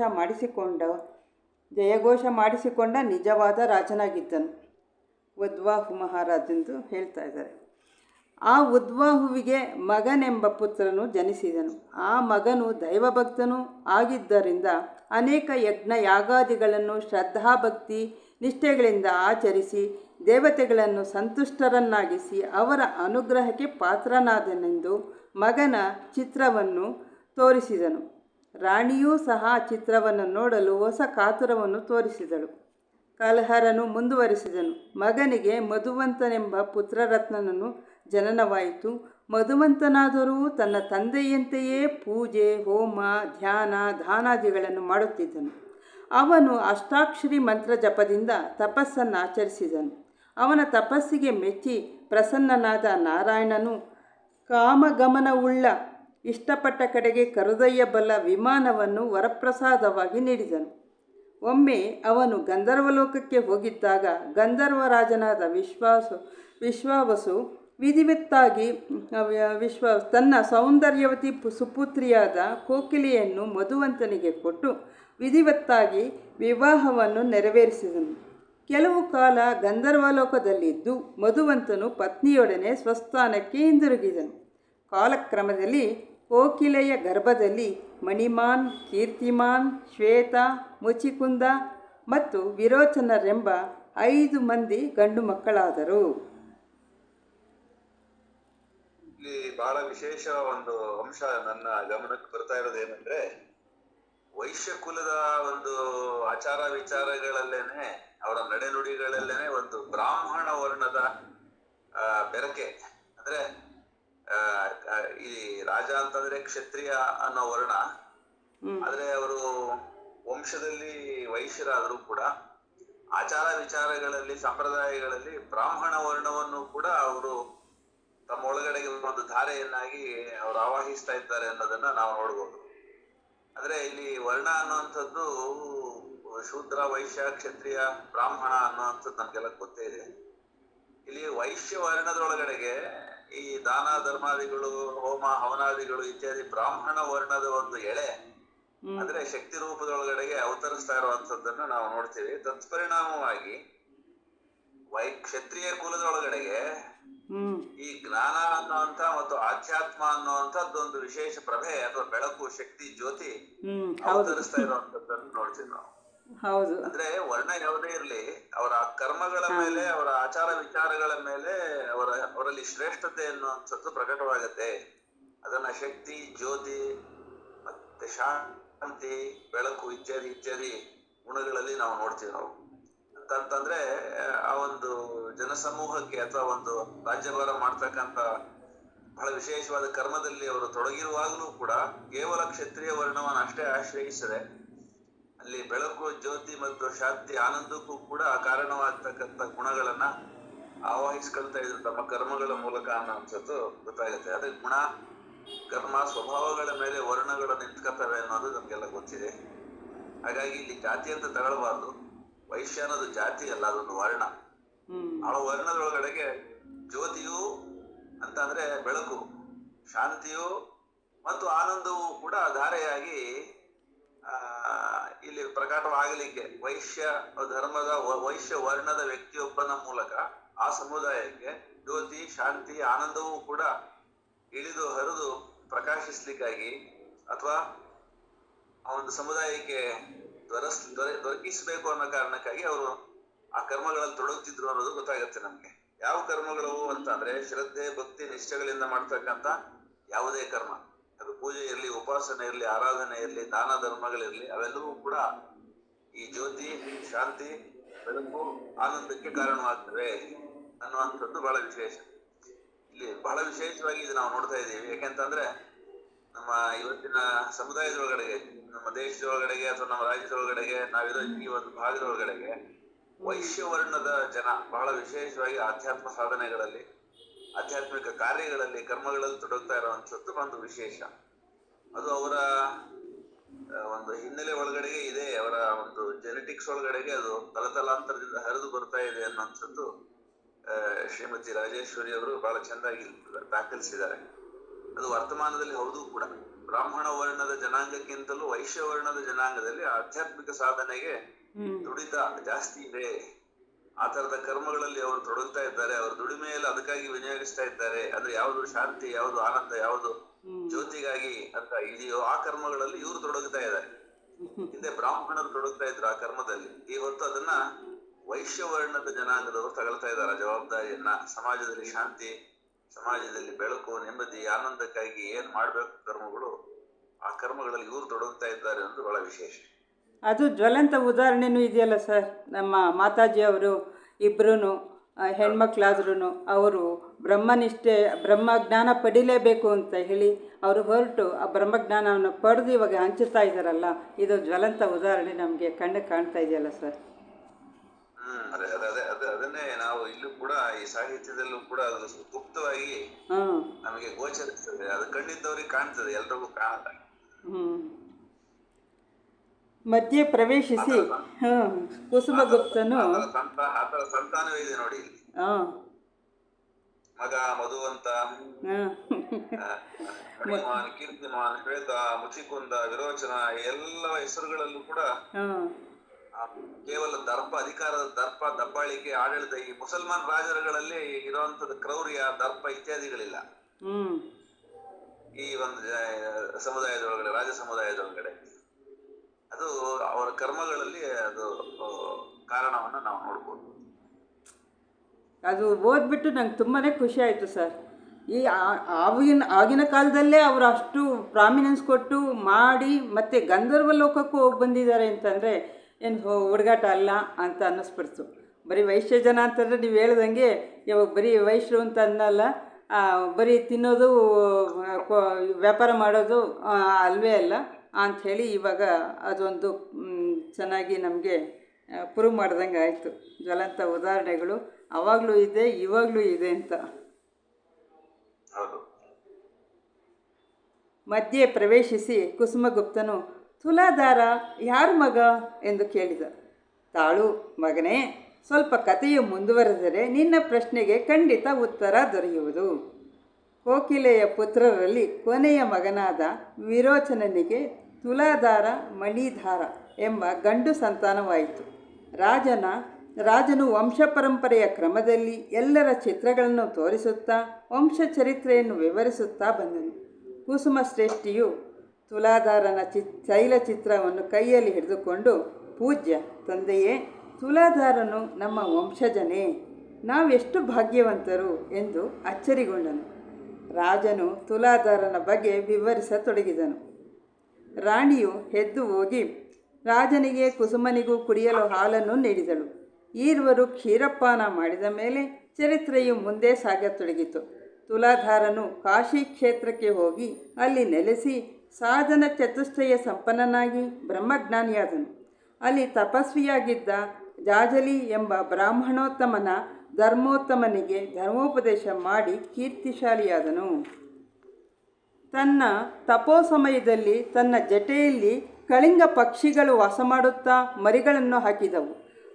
ಮಾಡಿಸಿಕೊಂಡ ನಿಜವಾದ ರಾಜನಾಗಿದ್ದನು. ಉದ್ವಾಹು ಮಹಾರಾಜೆಂದು ಹೇಳ್ತಾ ಇದ್ದಾರೆ. ಆ ಉದ್ವಾಹುವಿಗೆ ಮಗನೆಂಬ ಪುತ್ರನು ಜನಿಸಿದನು. ಆ ಮಗನು ದೈವಭಕ್ತನೂ ಆಗಿದ್ದರಿಂದ ಅನೇಕ ಯಜ್ಞ ಯಾಗಾದಿಗಳನ್ನು ಶ್ರದ್ಧಾಭಕ್ತಿ ನಿಷ್ಠೆಗಳಿಂದ ಆಚರಿಸಿ ದೇವತೆಗಳನ್ನು ಸಂತುಷ್ಟರನ್ನಾಗಿಸಿ ಅವರ ಅನುಗ್ರಹಕ್ಕೆ ಪಾತ್ರನಾದನೆಂದು ಮಗನ ಚಿತ್ರವನ್ನು ತೋರಿಸಿದನು. ರಾಣಿಯೂ ಸಹ ಚಿತ್ರವನ್ನು ನೋಡಲು ಹೊಸ ಕಾತುರವನ್ನು ತೋರಿಸಿದಳು. ಕಲ್ಹರನು ಮುಂದುವರಿಸಿದನು. ಮಗನಿಗೆ ಮಧುವಂತನೆಂಬ ಪುತ್ರರತ್ನನನ್ನು ಜನನವಾಯಿತು. ಮಧುವಂತನಾದರೂ ತನ್ನ ತಂದೆಯಂತೆಯೇ ಪೂಜೆ, ಹೋಮ, ಧ್ಯಾನ, ದಾನಾದಿಗಳನ್ನು ಮಾಡುತ್ತಿದ್ದನು. ಅವನು ಅಷ್ಟಾಕ್ಷರಿ ಮಂತ್ರ ಜಪದಿಂದ ತಪಸ್ಸನ್ನು ಆಚರಿಸಿದನು. ಅವನ ತಪಸ್ಸಿಗೆ ಮೆಚ್ಚಿ ಪ್ರಸನ್ನನಾದ ನಾರಾಯಣನು ಕಾಮಗಮನವುಳ್ಳ ಇಷ್ಟಪಟ್ಟ ಕಡೆಗೆ ಕರೆದೊಯ್ಯಬಲ್ಲ ವಿಮಾನವನ್ನು ವರಪ್ರಸಾದವಾಗಿ ನೀಡಿದನು. ಒಮ್ಮೆ ಅವನು ಗಂಧರ್ವಲೋಕಕ್ಕೆ ಹೋಗಿದ್ದಾಗ ಗಂಧರ್ವರಾಜನಾದ ವಿಶ್ವಾವಸು ವಿಧಿವತ್ತಾಗಿ ತನ್ನ ಸೌಂದರ್ಯವತಿ ಸುಪುತ್ರಿಯಾದ ಕೋಕಿಲೆಯನ್ನು ಮಧುವಂತನಿಗೆ ಕೊಟ್ಟು ವಿಧಿವತ್ತಾಗಿ ವಿವಾಹವನ್ನು ನೆರವೇರಿಸಿದನು. ಕೆಲವು ಕಾಲ ಗಂಧರ್ವಲೋಕದಲ್ಲಿದ್ದು ಮಧುವಂತನು ಪತ್ನಿಯೊಡನೆ ಸ್ವಸ್ಥಾನಕ್ಕೆ ಹಿಂದಿರುಗಿದನು. ಕಾಲಕ್ರಮದಲ್ಲಿ ಕೋಕಿಲೆಯ ಗರ್ಭದಲ್ಲಿ ಮಣಿಮಾನ್, ಕೀರ್ತಿಮಾನ್, ಶ್ವೇತ, ಮುಚಿಕುಂದ ಮತ್ತು ವಿರೋಚನರೆಂಬ 5 ಮಂದಿ ಗಂಡು ಮಕ್ಕಳಾದರು. ಇಲ್ಲಿ ಬಹಳ ವಿಶೇಷ ಒಂದು ಅಂಶ ನನ್ನ ಗಮನಕ್ಕೆ ಬರ್ತಾ ಇರೋದೇನೆಂದ್ರೆ, ವೈಶ್ಯ ಕುಲದ ಒಂದು ಆಚಾರ ವಿಚಾರಗಳಲ್ಲೇನೆ, ಅವರ ನಡೆನುಡಿಗಳಲ್ಲೇನೆ ಒಂದು ಬ್ರಾಹ್ಮಣ ವರ್ಣದ ಬೆರಕೆ. ಅಂದ್ರೆ ಈ ರಾಜ ಅಂತಂದ್ರೆ ಕ್ಷತ್ರಿಯ ಅನ್ನೋ ವರ್ಣ, ಆದ್ರೆ ಅವರು ವಂಶದಲ್ಲಿ ವೈಶ್ಯರಾದರೂ ಕೂಡ ಆಚಾರ ವಿಚಾರಗಳಲ್ಲಿ, ಸಂಪ್ರದಾಯಗಳಲ್ಲಿ ಬ್ರಾಹ್ಮಣ ವರ್ಣವನ್ನು ಕೂಡ ಅವರು ತಮ್ಮ ಒಳಗಡೆಗೆ ಒಂದು ಧಾರೆಯನ್ನಾಗಿ ಅವರು ಆವಾಹಿಸ್ತಾ ಇದ್ದಾರೆ ಅನ್ನೋದನ್ನ ನಾವು ನೋಡ್ಬೋದು. ಅಂದ್ರೆ ಇಲ್ಲಿ ವರ್ಣ ಅನ್ನುವಂಥದ್ದು ಶೂದ್ರ, ವೈಶ್ಯ, ಕ್ಷತ್ರಿಯ, ಬ್ರಾಹ್ಮಣ ಅನ್ನುವಂಥದ್ದು ನಮ್ಗೆಲ್ಲ ಗೊತ್ತೇ ಇದೆ. ಇಲ್ಲಿ ವೈಶ್ಯ ವರ್ಣದೊಳಗಡೆಗೆ ಈ ದಾನ ಧರ್ಮಾದಿಗಳು, ಹೋಮ ಹವನಾದಿಗಳು ಇತ್ಯಾದಿ ಬ್ರಾಹ್ಮಣ ವರ್ಣದ ಒಂದು ಎಳೆ ಅಂದ್ರೆ ಶಕ್ತಿ ರೂಪದೊಳಗಡೆಗೆ ಅವತರಿಸ್ತಾ ಇರುವಂತದ್ದನ್ನ ನಾವು ನೋಡ್ತೀವಿ. ತತ್ಪರಿಣಾಮವಾಗಿ ಕ್ಷತ್ರಿಯ ಕುಲದೊಳಗಡೆಗೆ ಈ ಜ್ಞಾನ ಅನ್ನುವಂತ ಮತ್ತು ಆಧ್ಯಾತ್ಮ ಅನ್ನುವಂಥದ್ದೊಂದು ವಿಶೇಷ ಪ್ರಭೆ ಅಥವಾ ಬೆಳಕು, ಶಕ್ತಿ, ಜ್ಯೋತಿ ಅವತರಿಸ್ತಾ ಇರುವಂತದ್ದನ್ನು ನೋಡ್ತೀವಿ ನಾವು. ಹೌದು. ಅಂದ್ರೆ ವರ್ಣ ಯಾವುದೇ ಇರಲಿ, ಅವರ ಕರ್ಮಗಳ ಮೇಲೆ, ಅವರ ಆಚಾರ ವಿಚಾರಗಳ ಮೇಲೆ ಅವರಲ್ಲಿ ಶ್ರೇಷ್ಠತೆ ಅನ್ನುವಂಥದ್ದು ಪ್ರಕಟವಾಗತ್ತೆ. ಅದನ್ನ ಶಕ್ತಿ, ಜ್ಯೋತಿ ಮತ್ತೆ ಶಾಂತಿ, ಬೆಳಕು ಇತ್ಯಾದಿ ಇತ್ಯಾದಿ ಗುಣಗಳಲ್ಲಿ ನಾವು ನೋಡ್ತೀವಿ ನಾವು. ಅಂತಂದ್ರೆ ಆ ಒಂದು ಜನಸಮೂಹಕ್ಕೆ ಅಥವಾ ಒಂದು ರಾಜ್ಯಭಾರ ಮಾಡ್ತಕ್ಕಂಥ ಬಹಳ ವಿಶೇಷವಾದ ಕರ್ಮದಲ್ಲಿ ಅವರು ತೊಡಗಿರುವಾಗಲೂ ಕೂಡ ಕೇವಲ ಕ್ಷತ್ರಿಯ ವರ್ಣವನ್ನು ಅಷ್ಟೇ ಆಶ್ರಯಿಸದೆ ಅಲ್ಲಿ ಬೆಳಕು, ಜ್ಯೋತಿ ಮತ್ತು ಶಾಂತಿ, ಆನಂದಕ್ಕೂ ಕೂಡ ಕಾರಣವಾಗ್ತಕ್ಕಂಥ ಗುಣಗಳನ್ನ ಆವಾಹಿಸ್ಕೊಳ್ತಾ ಇದ್ರು ತಮ್ಮ ಕರ್ಮಗಳ ಮೂಲಕ ಅನ್ನೋಂಥದ್ದು ಗೊತ್ತಾಗುತ್ತೆ. ಅದೇ ಗುಣ, ಕರ್ಮ, ಸ್ವಭಾವಗಳ ಮೇಲೆ ವರ್ಣಗಳು ನಿಂತ್ಕೊತವೆ ಅನ್ನೋದು ನಮ್ಗೆಲ್ಲ ಗೊತ್ತಿದೆ. ಹಾಗಾಗಿ ಇಲ್ಲಿ ಜಾತಿ ಅಂತ ತಗೊಳ್ಬಾರ್ದು. ವೈಶ್ಯ ಅನ್ನೋದು ಜಾತಿ ಅಲ್ಲ, ಅದೊಂದು ವರ್ಣ. ಆ ವರ್ಣದೊಳಗಡೆಗೆ ಜ್ಯೋತಿಯು ಅಂತಂದ್ರೆ ಬೆಳಕು, ಶಾಂತಿಯು ಮತ್ತು ಆನಂದವು ಕೂಡ ಧಾರೆಯಾಗಿ ಇಲ್ಲಿ ಪ್ರಕಟವಾಗಲಿಕ್ಕೆ ವೈಶ್ಯ ಧರ್ಮದ ವೈಶ್ಯ ವರ್ಣದ ವ್ಯಕ್ತಿಯೊಬ್ಬನ ಮೂಲಕ ಆ ಸಮುದಾಯಕ್ಕೆ ಜ್ಯೋತಿ, ಶಾಂತಿ, ಆನಂದವೂ ಕೂಡ ಇಳಿದು ಹರಿದು ಪ್ರಕಾಶಿಸ್ಲಿಕ್ಕಾಗಿ ಅಥವಾ ಆ ಒಂದು ಸಮುದಾಯಕ್ಕೆ ದೊರಕಿಸಬೇಕು ಅನ್ನೋ ಕಾರಣಕ್ಕಾಗಿ ಅವರು ಆ ಕರ್ಮಗಳಲ್ಲಿ ತೊಡಗುತ್ತಿದ್ರು ಅನ್ನೋದು ಗೊತ್ತಾಗತ್ತೆ ನಮ್ಗೆ. ಯಾವ ಕರ್ಮಗಳು ಅಂತಂದ್ರೆ ಶ್ರದ್ಧೆ, ಭಕ್ತಿ, ನಿಷ್ಠೆಗಳಿಂದ ಮಾಡ್ತಕ್ಕಂಥ ಯಾವುದೇ ಕರ್ಮ, ಅದು ಪೂಜೆ ಇರಲಿ, ಉಪಾಸನೆ ಇರಲಿ, ಆರಾಧನೆ ಇರಲಿ, ದಾನ ಧರ್ಮಗಳಿರ್ಲಿ, ಅವೆಲ್ಲವೂ ಕೂಡ ಈ ಜ್ಯೋತಿ, ಶಾಂತಿ, ಬೆಳಕು, ಆನಂದಕ್ಕೆ ಕಾರಣವಾಗ್ತವೆ ಅನ್ನುವಂಥದ್ದು ಬಹಳ ವಿಶೇಷ. ಇಲ್ಲಿ ಬಹಳ ವಿಶೇಷವಾಗಿ ಇದು ನಾವು ನೋಡ್ತಾ ಇದ್ದೀವಿ. ಯಾಕೆಂತಂದ್ರೆ ನಮ್ಮ ಇವತ್ತಿನ ಸಮುದಾಯದೊಳಗಡೆಗೆ, ನಮ್ಮ ದೇಶದೊಳಗಡೆಗೆ ಅಥವಾ ನಮ್ಮ ರಾಜ್ಯದೊಳಗಡೆಗೆ, ನಾವಿರೋ ಈ ಒಂದು ಭಾಗದೊಳಗಡೆಗೆ ವೈಶ್ಯ ವರ್ಣದ ಜನ ಬಹಳ ವಿಶೇಷವಾಗಿ ಆಧ್ಯಾತ್ಮ ಸಾಧನೆಗಳಲ್ಲಿ, ಆಧ್ಯಾತ್ಮಿಕ ಕಾರ್ಯಗಳಲ್ಲಿ, ಕರ್ಮಗಳಲ್ಲಿ ತೊಡಗ್ತಾ ಇರುವಂಥದ್ದು ಒಂದು ವಿಶೇಷ. ಅದು ಅವರ ಒಂದು ಹಿನ್ನೆಲೆ ಒಳಗಡೆಗೆ ಇದೆ, ಅವರ ಒಂದು ಜೆನೆಟಿಕ್ಸ್ ಒಳಗಡೆಗೆ ಅದು ತಲತಲಾಂತರದಿಂದ ಹರಿದು ಬರ್ತಾ ಇದೆ ಅನ್ನುವಂಥದ್ದು ಶ್ರೀಮತಿ ರಾಜೇಶ್ವರಿ ಅವರು ಬಹಳ ಚೆಂದಾಗಿ ದಾಖಲಿಸಿದ್ದಾರೆ. ಅದು ವರ್ತಮಾನದಲ್ಲಿ ಹೌದು ಕೂಡ. ಬ್ರಾಹ್ಮಣ ವರ್ಣದ ಜನಾಂಗಕ್ಕಿಂತಲೂ ವೈಶ್ಯ ವರ್ಣದ ಜನಾಂಗದಲ್ಲಿ ಆಧ್ಯಾತ್ಮಿಕ ಸಾಧನೆಗೆ ದುಡಿತ ಜಾಸ್ತಿ ಇದೆ. ಆ ತರದ ಕರ್ಮಗಳಲ್ಲಿ ಅವರು ತೊಡಗ್ತಾ ಇದ್ದಾರೆ, ಅವ್ರ ದುಡಿಮೆಯಲ್ಲಿ ಅದಕ್ಕಾಗಿ ವಿನಿಯೋಗಿಸ್ತಾ ಇದ್ದಾರೆ. ಅಂದ್ರೆ ಯಾವುದು ಶಾಂತಿ, ಯಾವುದು ಆನಂದ, ಯಾವುದು ಜ್ಯೋತಿಗಾಗಿ ಅಂತ ಇದೆಯೋ ಆ ಕರ್ಮಗಳಲ್ಲಿ ಇವರು ತೊಡಗ್ತಾ ಇದ್ದಾರೆ. ಹಿಂದೆ ಬ್ರಾಹ್ಮಣರು ತೊಡಗ್ತಾ ಇದ್ರು ಆ ಕರ್ಮದಲ್ಲಿ. ಈ ಹೊತ್ತು ಅದನ್ನ ವೈಶ್ಯ ವರ್ಣದ ಜನಾಂಗದವರು ತಗೊಳ್ತಾ ಇದ್ದಾರೆ ಜವಾಬ್ದಾರಿಯನ್ನ. ಸಮಾಜದಲ್ಲಿ ಶಾಂತಿ, ಸಮಾಜದಲ್ಲಿ ಬೆಳಕು, ನೆಮ್ಮದಿ, ಆನಂದಕ್ಕಾಗಿ ಏನ್ ಮಾಡ್ಬೇಕು ಕರ್ಮಗಳು, ಆ ಕರ್ಮಗಳಲ್ಲಿ ಇವರು ತೊಡಗ್ತಾ ಇದ್ದಾರೆ ಅನ್ನೋದು ಬಹಳ ವಿಶೇಷ. ಅದು ಜ್ವಲಂತ ಉದಾಹರಣೆನೂ ಇದೆಯಲ್ಲ ಸರ್. ನಮ್ಮ ಮಾತಾಜಿಯವರು ಇಬ್ಬರೂ ಹೆಣ್ಮಕ್ಳಾದ್ರೂ ಅವರು ಬ್ರಹ್ಮನಿಷ್ಠೆ, ಬ್ರಹ್ಮಜ್ಞಾನ ಪಡಿಲೇಬೇಕು ಅಂತ ಹೇಳಿ ಅವರು ಹೊರಟು ಆ ಬ್ರಹ್ಮಜ್ಞಾನವನ್ನು ಪಡೆದು ಇವಾಗ ಹಂಚುತ್ತಾ ಇದ್ದಾರಲ್ಲ, ಇದು ಜ್ವಲಂತ ಉದಾಹರಣೆ ನಮಗೆ ಕಣ್ಣು ಕಾಣ್ತಾ ಇದೆಯಲ್ಲ ಸರ್. ಅದನ್ನೇ ನಾವು ಇಲ್ಲೂ ಕೂಡ ಈ ಸಾಹಿತ್ಯದಲ್ಲೂ ಕೂಡ ಅದು ಗುಪ್ತವಾಗಿ ನಮಗೆ ಗೋಚರಿಸ್ತದೆ. ಅದು ಕಣ್ಣಿದ್ದವ್ರಿಗೆ ಕಾಣ್ತದೆ, ಎಲ್ರಿಗೂ ಕಾಣಲ್ಲ. ಮಧ್ಯೆ ಪ್ರವೇಶಿಸಿ ಕುಸುಮಗುಪ್ತನು ಆತರ ಸಂತಾನವೇ ಇದೆ ನೋಡಿ. ಮಗ ಮಧುವಂತ, ಮಣಿಮಾನ್, ಕೀರ್ತಿಮಾನ್, ಶ್ವೇತ, ಮುಚಿಕುಂದ, ವಿರೋಚನ ಎಲ್ಲ ಹೆಸರುಗಳಲ್ಲೂ ಕೂಡ ಆ, ಕೇವಲ ದರ್ಪ, ಅಧಿಕಾರದ ದರ್ಪ, ದಬ್ಬಾಳಿಕೆ, ಆಡಳಿತ, ಈ ಮುಸಲ್ಮಾನ್ ರಾಜರುಗಳಲ್ಲಿ ಇರುವಂತದ್ದು ಕ್ರೌರ್ಯ, ದರ್ಪ ಇತ್ಯಾದಿಗಳಿಲ್ಲ. ಹ್ಞೂ ಈ ಒಂದು ಸಮುದಾಯದೊಳಗಡೆ, ರಾಜ ಸಮುದಾಯದೊಳಗಡೆ ಅದು ಅವರ ಕರ್ಮಗಳಲ್ಲಿ ಅದು ಕಾರಣವನ್ನು ನಾವು ನೋಡ್ಬೋದು. ಅದು ಓದ್ಬಿಟ್ಟು ನಂಗೆ ತುಂಬಾ ಖುಷಿ ಆಯಿತು ಸರ್. ಈ ಆಗಿನ ಕಾಲದಲ್ಲೇ ಅವರು ಅಷ್ಟು ಪ್ರಾಮಿನೆನ್ಸ್ ಕೊಟ್ಟು ಮಾಡಿ ಮತ್ತು ಗಂಧರ್ವ ಲೋಕಕ್ಕೂ ಹೋಗಿ ಬಂದಿದ್ದಾರೆ ಅಂತಂದರೆ ಏನು ಹುಡುಗಾಟ ಅಲ್ಲ ಅಂತ ಅನ್ನಿಸ್ಬಿಡ್ತು. ಬರೀ ವೈಶ್ಯ ಜನ ಅಂತಂದರೆ ನೀವು ಹೇಳ್ದಂಗೆ ಇವಾಗ ಬರೀ ವೈಶ್ಯರು ಅಂತ ಅನ್ನಲ್ಲ, ಬರೀ ತಿನ್ನೋದು ವ್ಯಾಪಾರ ಮಾಡೋದು ಅಲ್ವೇ ಅಲ್ಲ ಅಂಥೇಳಿ ಇವಾಗ ಅದೊಂದು ಚೆನ್ನಾಗಿ ನಮಗೆ ಪ್ರೂವ್ ಮಾಡ್ದಂಗೆ ಆಯಿತು. ಜ್ವಲಂತ ಉದಾಹರಣೆಗಳು ಆವಾಗಲೂ ಇದೆ, ಇವಾಗಲೂ ಇದೆ ಅಂತ. ಹೌದು. ಮಧ್ಯೆ ಪ್ರವೇಶಿಸಿ ಕುಸುಮಗುಪ್ತನು, ತುಲಾಧಾರ ಯಾರ ಮಗ ಎಂದು ಕೇಳಿದ. ತಾಳು ಮಗನೇ, ಸ್ವಲ್ಪ ಕಥೆಯು ಮುಂದುವರೆದರೆ ನಿನ್ನ ಪ್ರಶ್ನೆಗೆ ಖಂಡಿತ ಉತ್ತರ ದೊರೆಯುವುದು. ಕೋಕಿಲೆಯ ಪುತ್ರರಲ್ಲಿ ಕೊನೆಯ ಮಗನಾದ ವಿರೋಚನನಿಗೆ ತುಲಾಧಾರ ಮಣಿಧಾರ ಎಂಬ ಗಂಡು ಸಂತಾನವಾಯಿತು. ರಾಜನು ವಂಶ ಪರಂಪರೆಯ ಕ್ರಮದಲ್ಲಿ ಎಲ್ಲರ ಚಿತ್ರಗಳನ್ನು ತೋರಿಸುತ್ತಾ ವಂಶ ಚರಿತ್ರೆಯನ್ನು ವಿವರಿಸುತ್ತಾ ಬಂದನು. ಕುಸುಮ ಶ್ರೇಷ್ಠಿಯು ತುಲಾಧಾರನ ತೈಲಚಿತ್ರವನ್ನು ಕೈಯಲ್ಲಿ ಹಿಡಿದುಕೊಂಡು, ಪೂಜ್ಯ ತಂದೆಯೇ, ತುಲಾಧಾರನು ನಮ್ಮ ವಂಶಜನೇ, ನಾವೆಷ್ಟು ಭಾಗ್ಯವಂತರು ಎಂದು ಅಚ್ಚರಿಗೊಂಡನು. ರಾಜನು ತುಲಾಧಾರನ ಬಗ್ಗೆ ವಿವರಿಸತೊಡಗಿದನು. ರಾಣಿಯು ಎದ್ದು ಹೋಗಿ ರಾಜನಿಗೆ ಕುಸುಮನಿಗೂ ಕುಡಿಯಲು ಹಾಲನ್ನು ನೀಡಿದಳು. ಈರುವರು ಕ್ಷೀರಪಾನ ಮಾಡಿದ ಮೇಲೆ ಚರಿತ್ರೆಯು ಮುಂದೆ ಸಾಗತೊಡಗಿತು. ತುಲಾಧಾರನು ಕಾಶಿ ಕ್ಷೇತ್ರಕ್ಕೆ ಹೋಗಿ ಅಲ್ಲಿ ನೆಲೆಸಿ ಸಾಧನ ಚತುಷ್ಟಯ ಸಂಪನ್ನನಾಗಿ ಬ್ರಹ್ಮಜ್ಞಾನಿಯಾದನು. ಅಲ್ಲಿ ತಪಸ್ವಿಯಾಗಿದ್ದ ಜಾಜಲಿ ಎಂಬ ಬ್ರಾಹ್ಮಣೋತ್ತಮನ ಧರ್ಮೋತ್ತಮನಿಗೆ ಧರ್ಮೋಪದೇಶ ಮಾಡಿ ಕೀರ್ತಿಶಾಲಿಯಾದನು. ತನ್ನ ತಪೋ ಸಮಯದಲ್ಲಿ ತನ್ನ ಜಟೆಯಲ್ಲಿ ಕಳಿಂಗ ಪಕ್ಷಿಗಳು ವಾಸ ಮಾಡುತ್ತಾ ಮರಿಗಳನ್ನು ಹಾಕಿದವು.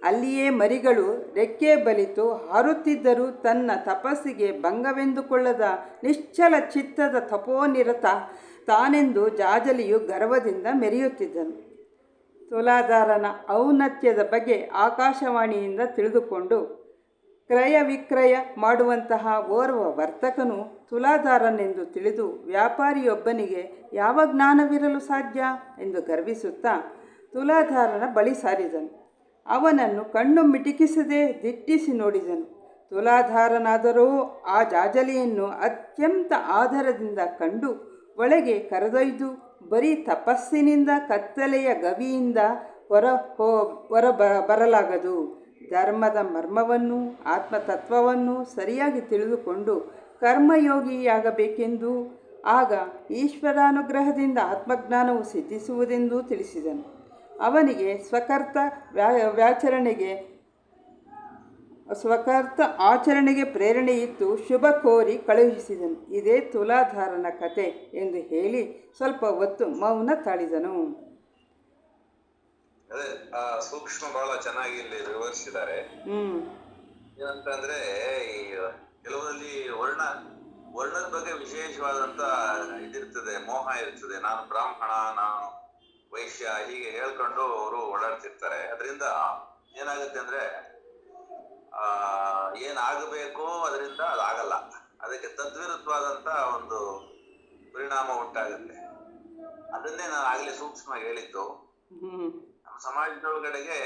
ಅಲ್ಲಿಯೇ ಮರಿಗಳು ರೆಕ್ಕೆ ಬಲಿತು ಹಾರುತ್ತಿದ್ದರೂ ತನ್ನ ತಪಸ್ಸಿಗೆ ಭಂಗವೆಂದುಕೊಳ್ಳದ ನಿಶ್ಚಲ ಚಿತ್ತದ ತಪೋನಿರತ ತಾನೆಂದು ಜಾಜಲಿಯು ಗರ್ವದಿಂದ ಮೆರೆಯುತ್ತಿದ್ದನು. ತುಲಾಧಾರನ ಔನ್ನತ್ಯದ ಬಗ್ಗೆ ಆಕಾಶವಾಣಿಯಿಂದ ತಿಳಿದುಕೊಂಡು ಕ್ರಯ ವಿಕ್ರಯ ಮಾಡುವಂತಹ ಓರ್ವ ವರ್ತಕನು ತುಲಾಧಾರನೆಂದು ತಿಳಿದು ವ್ಯಾಪಾರಿಯೊಬ್ಬನಿಗೆ ಯಾವ ಜ್ಞಾನವಿರಲು ಸಾಧ್ಯ ಎಂದು ಗರ್ವಿಸುತ್ತಾ ತುಲಾಧಾರನ ಬಳಿ ಸಾರಿದನು. ಅವನನ್ನು ಕಣ್ಣು ಮಿಟಿಕಿಸದೆ ದಿಟ್ಟಿಸಿ ನೋಡಿದನು. ತುಲಾಧಾರನಾದರೂ ಆ ಜಾಜಲಿಯನ್ನು ಅತ್ಯಂತ ಆದರದಿಂದ ಕಂಡು ಒಳಗೆ ಕರೆದೊಯ್ದು ಬರೀ ತಪಸ್ಸಿನಿಂದ ಕತ್ತಲೆಯ ಗವಿಯಿಂದ ಹೊರ ಬರಲಾಗದು. ಧರ್ಮದ ಮರ್ಮವನ್ನು, ಆತ್ಮತತ್ವವನ್ನು ಸರಿಯಾಗಿ ತಿಳಿದುಕೊಂಡು ಕರ್ಮಯೋಗಿಯಾಗಬೇಕೆಂದು, ಆಗ ಈಶ್ವರಾನುಗ್ರಹದಿಂದ ಆತ್ಮಜ್ಞಾನವು ಸಿದ್ಧಿಸುವುದೆಂದು ತಿಳಿಸಿದನು. ಅವನಿಗೆ ಸ್ವಕರ್ತ ಆಚರಣೆಗೆ ಪ್ರೇರಣೆಯಿತ್ತು. ಶುಭ ಕೋರಿ ಕಳುಹಿಸಿದನು. ಇದೇ ತುಲಾಧಾರನ ಕತೆ ಎಂದು ಹೇಳಿ ಸ್ವಲ್ಪ ಹೊತ್ತು ಮೌನ ತಾಳಿದನು. ಅದೇ ಆ ಸೂಕ್ಷ್ಮ ಬಹಳ ಚೆನ್ನಾಗಿ ಇಲ್ಲಿ ವಿವರಿಸಿದ್ದಾರೆ. ಏನಂತಂದ್ರೆ ಈ ಕೆಲವರಲ್ಲಿ ವರ್ಣದ ಬಗ್ಗೆ ವಿಶೇಷವಾದಂತ ಇದಿರ್ತದೆ, ಮೋಹ ಇರ್ತದೆ. ನಾನು ಬ್ರಾಹ್ಮಣ, ನಾನು ವೈಶ್ಯ, ಹೀಗೆ ಹೇಳ್ಕೊಂಡು ಅವರು ಓಡಾಡ್ತಿರ್ತಾರೆ. ಅದರಿಂದ ಏನಾಗುತ್ತೆ ಅಂದ್ರೆ ಏನಾಗಬೇಕು ಅದರಿಂದ ಅದಾಗಲ್ಲ, ಅದಕ್ಕೆ ತದ್ವಿರುದ್ಧವಾದಂತ ಒಂದು ಪರಿಣಾಮ ಉಂಟಾಗುತ್ತೆ. ಅದನ್ನೇ ನಾನು ಆಗ್ಲೇ ಸೂಕ್ಷ್ಮವಾಗಿ ಹೇಳಿದ್ದು. ನಮ್ಮ ಸಮಾಜದೊಳಗಡೆಗೆ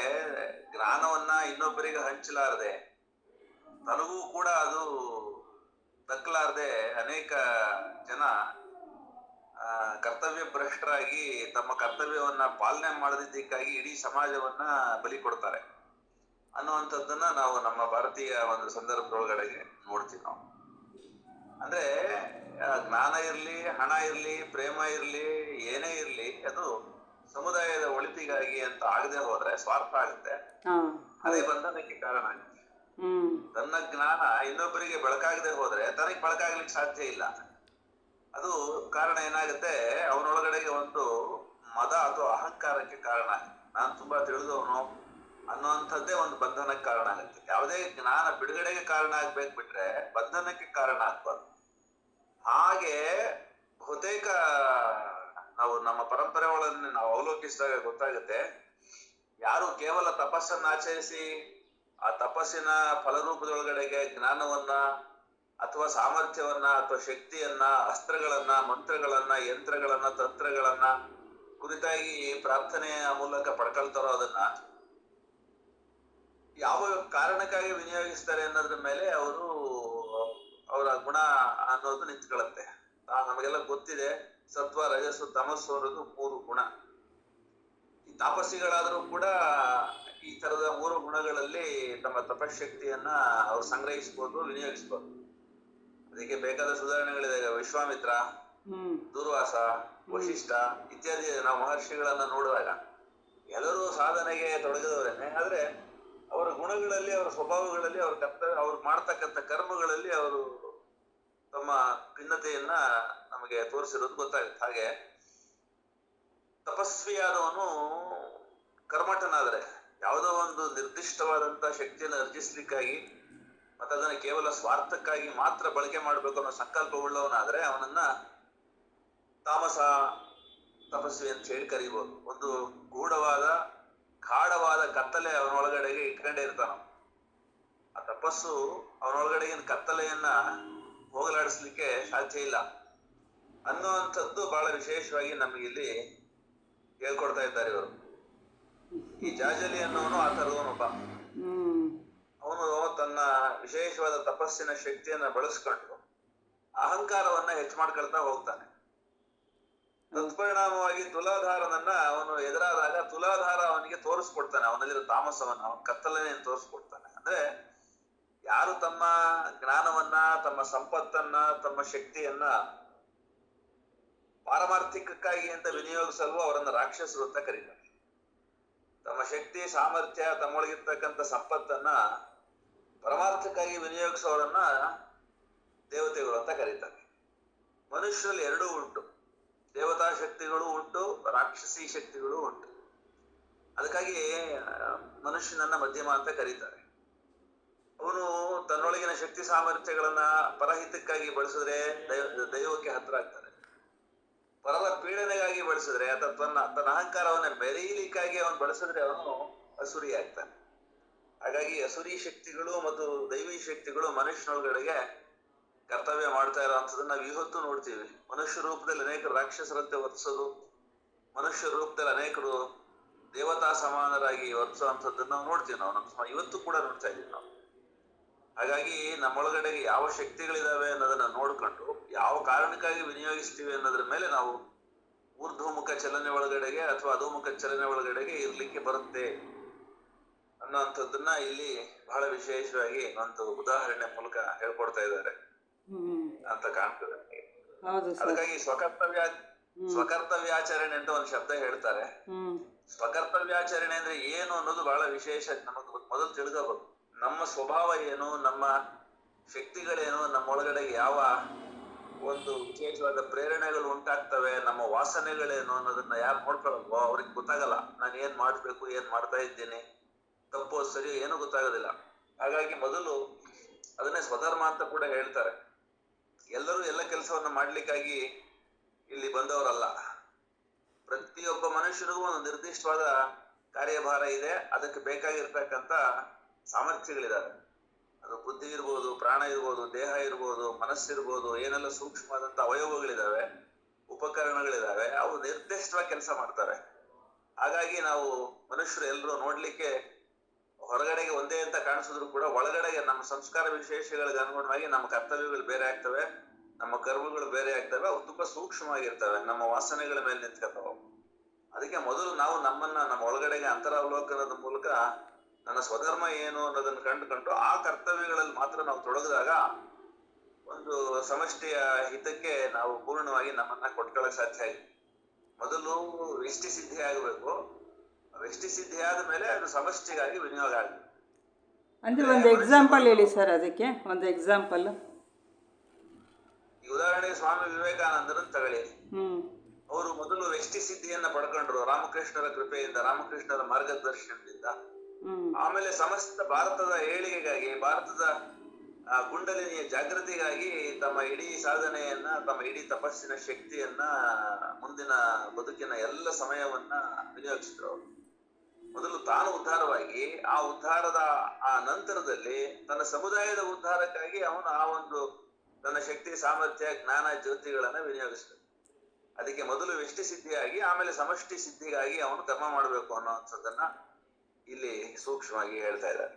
ಜ್ಞಾನವನ್ನ ಇನ್ನೊಬ್ಬರಿಗೆ ಹಂಚಲಾರದೆ, ತನಗೂ ಕೂಡ ಅದು ದಕ್ಕಲಾರದೆ ಅನೇಕ ಜನ ಕರ್ತವ್ಯ ಭ್ರಷ್ಟರಾಗಿ ತಮ್ಮ ಕರ್ತವ್ಯವನ್ನ ಪಾಲನೆ ಮಾಡದಿದ್ದಕ್ಕಾಗಿ ಇಡೀ ಸಮಾಜವನ್ನ ಬಲಿ ಕೊಡ್ತಾರೆ ಅನ್ನುವಂಥದ್ದನ್ನ ನಾವು ನಮ್ಮ ಭಾರತೀಯ ಒಂದು ಸಂದರ್ಭದೊಳಗಡೆಗೆ ನೋಡ್ತೀವಿ ನಾವು. ಅಂದ್ರೆ ಜ್ಞಾನ ಇರ್ಲಿ, ಹಣ ಇರ್ಲಿ, ಪ್ರೇಮ ಇರ್ಲಿ, ಏನೇ ಇರ್ಲಿ, ಅದು ಸಮುದಾಯದ ಒಳಿತಿಗಾಗಿ ಅಂತ ಆಗದೆ ಹೋದ್ರೆ ಸ್ವಾರ್ಥ ಆಗುತ್ತೆ. ಅದೇ ಬಂಧನಕ್ಕೆ ಕಾರಣ ಆಗುತ್ತೆ. ತನ್ನ ಜ್ಞಾನ ಇನ್ನೊಬ್ಬರಿಗೆ ಬೆಳಕಾಗದೆ ಹೋದ್ರೆ ತನಗೆ ಬೆಳಕಾಗ್ಲಿಕ್ಕೆ ಸಾಧ್ಯ ಇಲ್ಲ. ಅದು ಕಾರಣ ಏನಾಗುತ್ತೆ, ಅವನೊಳಗಡೆಗೆ ಒಂದು ಮದ ಅಥವಾ ಅಹಂಕಾರಕ್ಕೆ ಕಾರಣ ಆಗುತ್ತೆ. ನಾನು ತುಂಬಾ ತಿಳಿದವನು ಅನ್ನುವಂಥದ್ದೇ ಒಂದು ಬಂಧನಕ್ಕೆ ಕಾರಣ ಆಗುತ್ತೆ. ಯಾವುದೇ ಜ್ಞಾನ ಬಿಡುಗಡೆಗೆ ಕಾರಣ ಆಗ್ಬೇಕು ಬಿಟ್ರೆ ಬಂಧನಕ್ಕೆ ಕಾರಣ ಆಗ್ಬಾರ್ದು. ಹಾಗೆ ಬಹುತೇಕ ನಾವು ನಮ್ಮ ಪರಂಪರೆಗಳನ್ನು ನಾವು ಅವಲೋಕಿಸಿದಾಗ ಗೊತ್ತಾಗುತ್ತೆ, ಯಾರು ಕೇವಲ ತಪಸ್ಸನ್ನ ಆಚರಿಸಿ ಆ ತಪಸ್ಸಿನ ಫಲರೂಪದೊಳಗಡೆಗೆ ಜ್ಞಾನವನ್ನ ಅಥವಾ ಸಾಮರ್ಥ್ಯವನ್ನ ಅಥವಾ ಶಕ್ತಿಯನ್ನ ಅಸ್ತ್ರಗಳನ್ನ ಮಂತ್ರಗಳನ್ನ ಯಂತ್ರಗಳನ್ನ ತಂತ್ರಗಳನ್ನ ಕುರಿತಾಗಿ ಪ್ರಾರ್ಥನೆಯ ಮೂಲಕ ಪಡ್ಕೊಳ್ತಾರೋ ಅದನ್ನ ಯಾವ ಕಾರಣಕ್ಕಾಗಿ ವಿನಿಯೋಗಿಸ್ತಾರೆ ಅನ್ನೋದ್ರ ಮೇಲೆ ಅವರ ಗುಣ ಅನ್ನೋದು ನಿಂತ್ಕೊಳ್ಳುತ್ತೆ. ನಮಗೆಲ್ಲ ಗೊತ್ತಿದೆ, ಸತ್ವ ರಜಸ್ಸು ತಮಸ್ಸು ಅನ್ನೋದು 3 ಗುಣ. ಈ ತಾಪಸಿಗಳಾದ್ರೂ ಕೂಡ ಈ ತರದ 3 ಗುಣಗಳಲ್ಲಿ ತಮ್ಮ ತಪಶಕ್ತಿಯನ್ನ ಅವ್ರು ಸಂಗ್ರಹಿಸ್ಬೋದು, ವಿನಿಯೋಗಿಸ್ಬೋದು. ಅದಕ್ಕೆ ಬೇಕಾದ ಸುಧಾರಣೆಗಳಿದೆ. ವಿಶ್ವಾಮಿತ್ರ, ದುರ್ವಾಸ, ವಶಿಷ್ಠ ಇತ್ಯಾದಿ ನಾವು ಮಹರ್ಷಿಗಳನ್ನ ನೋಡುವಾಗ ಎಲ್ಲರೂ ಸಾಧನೆಗೆ ತೊಡಗಿದವರೇನೆ. ಆದ್ರೆ ಅವರ ಗುಣಗಳಲ್ಲಿ, ಅವರ ಸ್ವಭಾವಗಳಲ್ಲಿ, ಅವ್ರು ಮಾಡ್ತಕ್ಕಂಥ ಕರ್ಮಗಳಲ್ಲಿ ಅವರು ತಮ್ಮ ಭಿನ್ನತೆಯನ್ನ ನಮಗೆ ತೋರಿಸಿರೋದು ಗೊತ್ತಾಗುತ್ತೆ. ಹಾಗೆ ತಪಸ್ವಿಯಾದವನು ಕರ್ಮಠನಾದ್ರೆ ಯಾವುದೋ ಒಂದು ನಿರ್ದಿಷ್ಟವಾದಂತ ಶಕ್ತಿಯನ್ನು ಅರ್ಜಿಸ್ಲಿಕ್ಕಾಗಿ ಮತ್ತೆ ಅದನ್ನ ಕೇವಲ ಸ್ವಾರ್ಥಕ್ಕಾಗಿ ಮಾತ್ರ ಬಳಕೆ ಮಾಡ್ಬೇಕು ಅನ್ನೋ ಸಂಕಲ್ಪವುಳ್ಳವನಾದ್ರೆ ಅವನನ್ನ ತಾಮಸ ತಪಸ್ವಿ ಅಂತ ಹೇಳಿ ಕರೀಬಹುದು. ಒಂದು ಗೂಢವಾದ ಗಾಢವಾದ ಕತ್ತಲೆ ಅವನೊಳಗಡೆಗೆ ಇಟ್ಕೊಂಡೇ ಇರ್ತಾನ. ಆ ತಪಸ್ಸು ಅವನೊಳಗಡೆಗಿನ ಕತ್ತಲೆಯನ್ನ ಹೋಗಲಾಡಿಸ್ಲಿಕ್ಕೆ ಸಾಧ್ಯ ಇಲ್ಲ ಅನ್ನುವಂಥದ್ದು ಬಹಳ ವಿಶೇಷವಾಗಿ ನಮಗೆ ಇಲ್ಲಿ ಹೇಳ್ಕೊಡ್ತಾ ಇದ್ದಾರೆ ಇವರು. ಈ ಜಾಜಲಿ ಅನ್ನೋನು ಆ ತರದವನೊಬ್ಬ. ಅವನು ತನ್ನ ವಿಶೇಷವಾದ ತಪಸ್ಸಿನ ಶಕ್ತಿಯನ್ನ ಬಳಸ್ಕೊಂಡು ಅಹಂಕಾರವನ್ನ ಹೆಚ್ಚು ಮಾಡ್ಕೊಳ್ತಾ ಹೋಗ್ತಾನೆ. ತತ್ಪರಿಣಾಮವಾಗಿ ತುಲಾಧಾರನನ್ನ ಅವನು ಎದುರಾದಾಗ ತುಲಾಧಾರ ಅವನಿಗೆ ತೋರಿಸ್ಕೊಡ್ತಾನೆ, ಅವನಲ್ಲಿರೋ ತಾಮಸವನ್ನ, ಅವನ ಕತ್ತಲನೆ ತೋರಿಸ್ಕೊಡ್ತಾನೆ. ಅಂದ್ರೆ ಯಾರು ತಮ್ಮ ಜ್ಞಾನವನ್ನ, ತಮ್ಮ ಸಂಪತ್ತನ್ನ, ತಮ್ಮ ಶಕ್ತಿಯನ್ನ ಪಾರಮಾರ್ಥಿಕಕ್ಕಾಗಿ ಅಂತ ವಿನಿಯೋಗಿಸಲ್ವೋ ಅವರನ್ನ ರಾಕ್ಷಸರು ಅಂತ ಕರೀತಾರೆ. ತಮ್ಮ ಶಕ್ತಿ ಸಾಮರ್ಥ್ಯ, ತಮ್ಮೊಳಗಿರ್ತಕ್ಕಂಥ ಸಂಪತ್ತನ್ನ ಪರಮಾರ್ಥಕ್ಕಾಗಿ ವಿನಿಯೋಗಿಸೋರನ್ನ ದೇವತೆಗಳು ಅಂತ ಕರೀತಾರೆ. ಮನುಷ್ಯರಲ್ಲಿ 2 ಉಂಟು, ದೇವತಾ ಶಕ್ತಿಗಳು ಉಂಟು, ರಾಕ್ಷಸಿ ಶಕ್ತಿಗಳು ಉಂಟು. ಅದಕ್ಕಾಗಿ ಮನುಷ್ಯನನ್ನ ಮಧ್ಯಮ ಅಂತ ಕರೀತಾರೆ. ಅವನು ತನ್ನೊಳಗಿನ ಶಕ್ತಿ ಸಾಮರ್ಥ್ಯಗಳನ್ನ ಪರಹಿತಕ್ಕಾಗಿ ಬಳಸಿದ್ರೆ ದೈವಕ್ಕೆ ಹತ್ರ ಆಗ್ತಾನೆ. ಪರರ ಪೀಡನೆಗಾಗಿ ಬಳಸಿದ್ರೆ ಅಥವಾ ತನ್ನ ಅಹಂಕಾರವನ್ನ ಮೆರೀಲಿಕ್ಕಾಗಿ ಅವನು ಬಳಸಿದ್ರೆ ಅವನು ಅಸುರಿ ಆಗ್ತಾನೆ. ಹಾಗಾಗಿ ಅಸುರಿ ಶಕ್ತಿಗಳು ಮತ್ತು ದೈವಿ ಶಕ್ತಿಗಳು ಮನುಷ್ಯನೊಳಗಡೆಗೆ ಕರ್ತವ್ಯ ಮಾಡ್ತಾ ಇರೋಂಥದ್ದನ್ನ ನಾವು ಇವತ್ತು ನೋಡ್ತೀವಿ. ಮನುಷ್ಯ ರೂಪದಲ್ಲಿ ಅನೇಕರು ರಾಕ್ಷಸರಂತೆ ವರ್ತಿಸೋದು, ಮನುಷ್ಯ ರೂಪದಲ್ಲಿ ಅನೇಕರು ದೇವತಾ ಸಮಾನರಾಗಿ ವರ್ತಿಸುವಂಥದ್ದನ್ನ ನಾವು ನೋಡ್ತೀವಿ. ನಾವು ಇವತ್ತು ಕೂಡ ನೋಡ್ತಾ ಇದೀವಿ ನಾವು. ಹಾಗಾಗಿ ನಮ್ಮೊಳಗಡೆಗೆ ಯಾವ ಶಕ್ತಿಗಳಿದಾವೆ ಅನ್ನೋದನ್ನ ನೋಡ್ಕೊಂಡು ಯಾವ ಕಾರಣಕ್ಕಾಗಿ ವಿನಿಯೋಗಿಸ್ತೀವಿ ಅನ್ನೋದ್ರ ಮೇಲೆ ನಾವು ಊರ್ಧ್ವಮುಖ ಚಲನೆ ಒಳಗಡೆಗೆ ಅಥವಾ ಅಧೋಮುಖ ಚಲನೆ ಒಳಗಡೆಗೆ ಇರ್ಲಿಕ್ಕೆ ಬರುತ್ತೆ ಅನ್ನೋಂಥದ್ದನ್ನ ಇಲ್ಲಿ ಬಹಳ ವಿಶೇಷವಾಗಿ ಒಂದು ಉದಾಹರಣೆ ಮೂಲಕ ಹೇಳ್ಕೊಡ್ತಾ ಇದ್ದಾರೆ ಅಂತ ಕಾಣ್ತದೆ. ಅದಕ್ಕಾಗಿ ಸ್ವಕರ್ತವ್ಯಾಚರಣೆ ಅಂತ ಒಂದು ಶಬ್ದ ಹೇಳ್ತಾರೆ. ಸ್ವಕರ್ತವ್ಯಾಚರಣೆ ಅಂದ್ರೆ ಏನು ಅನ್ನೋದು ಬಹಳ ವಿಶೇಷ. ನಮಗ್ ಮೊದಲು ತಿಳಿದಬಹುದು ನಮ್ಮ ಸ್ವಭಾವ ಏನು, ನಮ್ಮ ಶಕ್ತಿಗಳೇನು, ನಮ್ಮೊಳಗಡೆ ಯಾವ ಒಂದು ವಿಶೇಷವಾದ ಪ್ರೇರಣೆಗಳು ಉಂಟಾಗ್ತವೆ, ನಮ್ಮ ವಾಸನೆಗಳೇನು ಅನ್ನೋದನ್ನ ಯಾರು ನೋಡ್ಕೊಳ್ಳಲ್ವೋ ಅವ್ರಿಗೆ ಗೊತ್ತಾಗಲ್ಲ. ನಾನು ಏನ್ ಮಾಡ್ಬೇಕು, ಏನ್ ಮಾಡ್ತಾ ಇದ್ದೀನಿ, ತಪ್ಪು ಸರಿ ಏನು ಗೊತ್ತಾಗೋದಿಲ್ಲ. ಹಾಗಾಗಿ ಮೊದಲು ಅದನ್ನೇ ಸ್ವಧರ್ಮ ಅಂತ ಕೂಡ ಹೇಳ್ತಾರೆ. ಎಲ್ಲರೂ ಎಲ್ಲ ಕೆಲಸವನ್ನ ಮಾಡ್ಲಿಕ್ಕಾಗಿ ಇಲ್ಲಿ ಬಂದವರಲ್ಲ. ಪ್ರತಿಯೊಬ್ಬ ಮನುಷ್ಯನಿಗೂ ಒಂದು ನಿರ್ದಿಷ್ಟವಾದ ಕಾರ್ಯಭಾರ ಇದೆ. ಅದಕ್ಕೆ ಬೇಕಾಗಿರ್ತಕ್ಕಂಥ ಸಾಮರ್ಥ್ಯಗಳಿದಾವೆ. ಅದು ಬುದ್ಧಿ ಇರ್ಬೋದು, ಪ್ರಾಣ ಇರ್ಬೋದು, ದೇಹ ಇರ್ಬೋದು, ಮನಸ್ಸಿರ್ಬೋದು, ಏನೆಲ್ಲ ಸೂಕ್ಷ್ಮವಾದಂತ ಅವಯವಗಳಿದಾವೆ, ಉಪಕರಣಗಳಿದಾವೆ, ಅವು ನಿರ್ದಿಷ್ಟವಾಗಿ ಕೆಲಸ ಮಾಡ್ತಾರೆ. ಹಾಗಾಗಿ ನಾವು ಮನುಷ್ಯರು ಎಲ್ಲರೂ ನೋಡ್ಲಿಕ್ಕೆ ಹೊರಗಡೆಗೆ ಒಂದೇ ಅಂತ ಕಾಣಿಸಿದ್ರು ಕೂಡ ಒಳಗಡೆಗೆ ನಮ್ಮ ಸಂಸ್ಕಾರ ವಿಶೇಷಗಳಿಗೆ ಅನುಗುಣವಾಗಿ ನಮ್ಮ ಕರ್ತವ್ಯಗಳು ಬೇರೆ ಆಗ್ತವೆ, ನಮ್ಮ ಕರ್ಮಗಳು ಬೇರೆ ಆಗ್ತವೆ. ಅವು ತುಂಬಾ ಸೂಕ್ಷ್ಮವಾಗಿರ್ತವೆ, ನಮ್ಮ ವಾಸನೆಗಳ ಮೇಲೆ ನಿಂತ್ಕೊತಾವ. ಅದಕ್ಕೆ ಮೊದಲು ನಾವು ನಮ್ಮ ಒಳಗಡೆಗೆ ಅಂತರಾವಲೋಕನದ ಮೂಲಕ ನನ್ನ ಸ್ವಧರ್ಮ ಏನು ಅನ್ನೋದನ್ನ ಕಂಡುಕೊಂಡು ಆ ಕರ್ತವ್ಯಗಳಲ್ಲಿ ಮಾತ್ರ ನಾವು ತೊಡಗಿದಾಗ ಒಂದು ಸಮಷ್ಟಿಯ ಹಿತಕ್ಕೆ ನಾವು ಪೂರ್ಣವಾಗಿ ನಮ್ಮನ್ನ ಕೊಟ್ಕೊಳ್ಳಕ್ ಸಾಧ್ಯ ಆಗಿದೆ. ಮೊದಲು ವ್ಯಷ್ಟಿ ಸಿದ್ಧಿ ಆಗಬೇಕು. ವ್ಯಷ್ಟಿ ಸಿದ್ಧಿ ಆದ ಮೇಲೆ ಅದು ಸಮಷ್ಟಿಗಾಗಿ ವಿನಿಯೋಗ ಆಗುತ್ತೆ. ಅಂದ್ರೆ ಒಂದು ಎಕ್ಸಾಂಪಲ್ ಹೇಳಿ ಸರ್, ಅದಕ್ಕೆ ಒಂದು ಎಕ್ಸಾಂಪಲ್. ಈ ಉದಾಹರಣೆಗೆ ಸ್ವಾಮಿ ವಿವೇಕಾನಂದರನ್ನು ತಗೊಳ್ಳಿ. ಅವರು ಮೊದಲು ವ್ಯಷ್ಟಿ ಸಿದ್ಧಿಯನ್ನ ಪಡ್ಕೊಂಡ್ರು ರಾಮಕೃಷ್ಣರ ಕೃಪೆಯಿಂದ, ರಾಮಕೃಷ್ಣರ ಮಾರ್ಗದರ್ಶನದಿಂದ. ಆಮೇಲೆ ಸಮಸ್ತ ಭಾರತದ ಏಳಿಗೆಗಾಗಿ, ಭಾರತದ ಗುಂಡಲಿನಿಯ ಜಾಗೃತಿಗಾಗಿ ತಮ್ಮ ಇಡೀ ಸಾಧನೆಯನ್ನ, ತಮ್ಮ ಇಡೀ ತಪಸ್ಸಿನ ಶಕ್ತಿಯನ್ನ, ಮುಂದಿನ ಬದುಕಿನ ಎಲ್ಲ ಸಮಯವನ್ನ ವಿನಿಯೋಗಿಸಿದ್ರು ಅವರು. ಮೊದಲು ತಾನು ಉದ್ಧಾರವಾಗಿ ಆ ಉದ್ಧಾರದ ಆ ನಂತರದಲ್ಲಿ ತನ್ನ ಸಮುದಾಯದ ಉದ್ಧಾರಕ್ಕಾಗಿ ಅವನು ಆ ಒಂದು ತನ್ನ ಶಕ್ತಿ ಸಾಮರ್ಥ್ಯ ಜ್ಞಾನ ಜ್ಯೋತಿಗಳನ್ನ ವಿನಿಯೋಗಿಸ್ತಾನೆ. ಅದಕ್ಕೆ ಮೊದಲು ವ್ಯಷ್ಟಿ ಸಿದ್ಧಿಯಾಗಿ ಆಮೇಲೆ ಸಮಷ್ಟಿ ಸಿದ್ಧಿಗಾಗಿ ಅವನು ಕರ್ಮ ಮಾಡಬೇಕು ಅನ್ನೋಂಥದ್ದನ್ನ ಇಲ್ಲಿ ಸೂಕ್ಷ್ಮವಾಗಿ ಹೇಳ್ತಾ ಇದ್ದಾರೆ.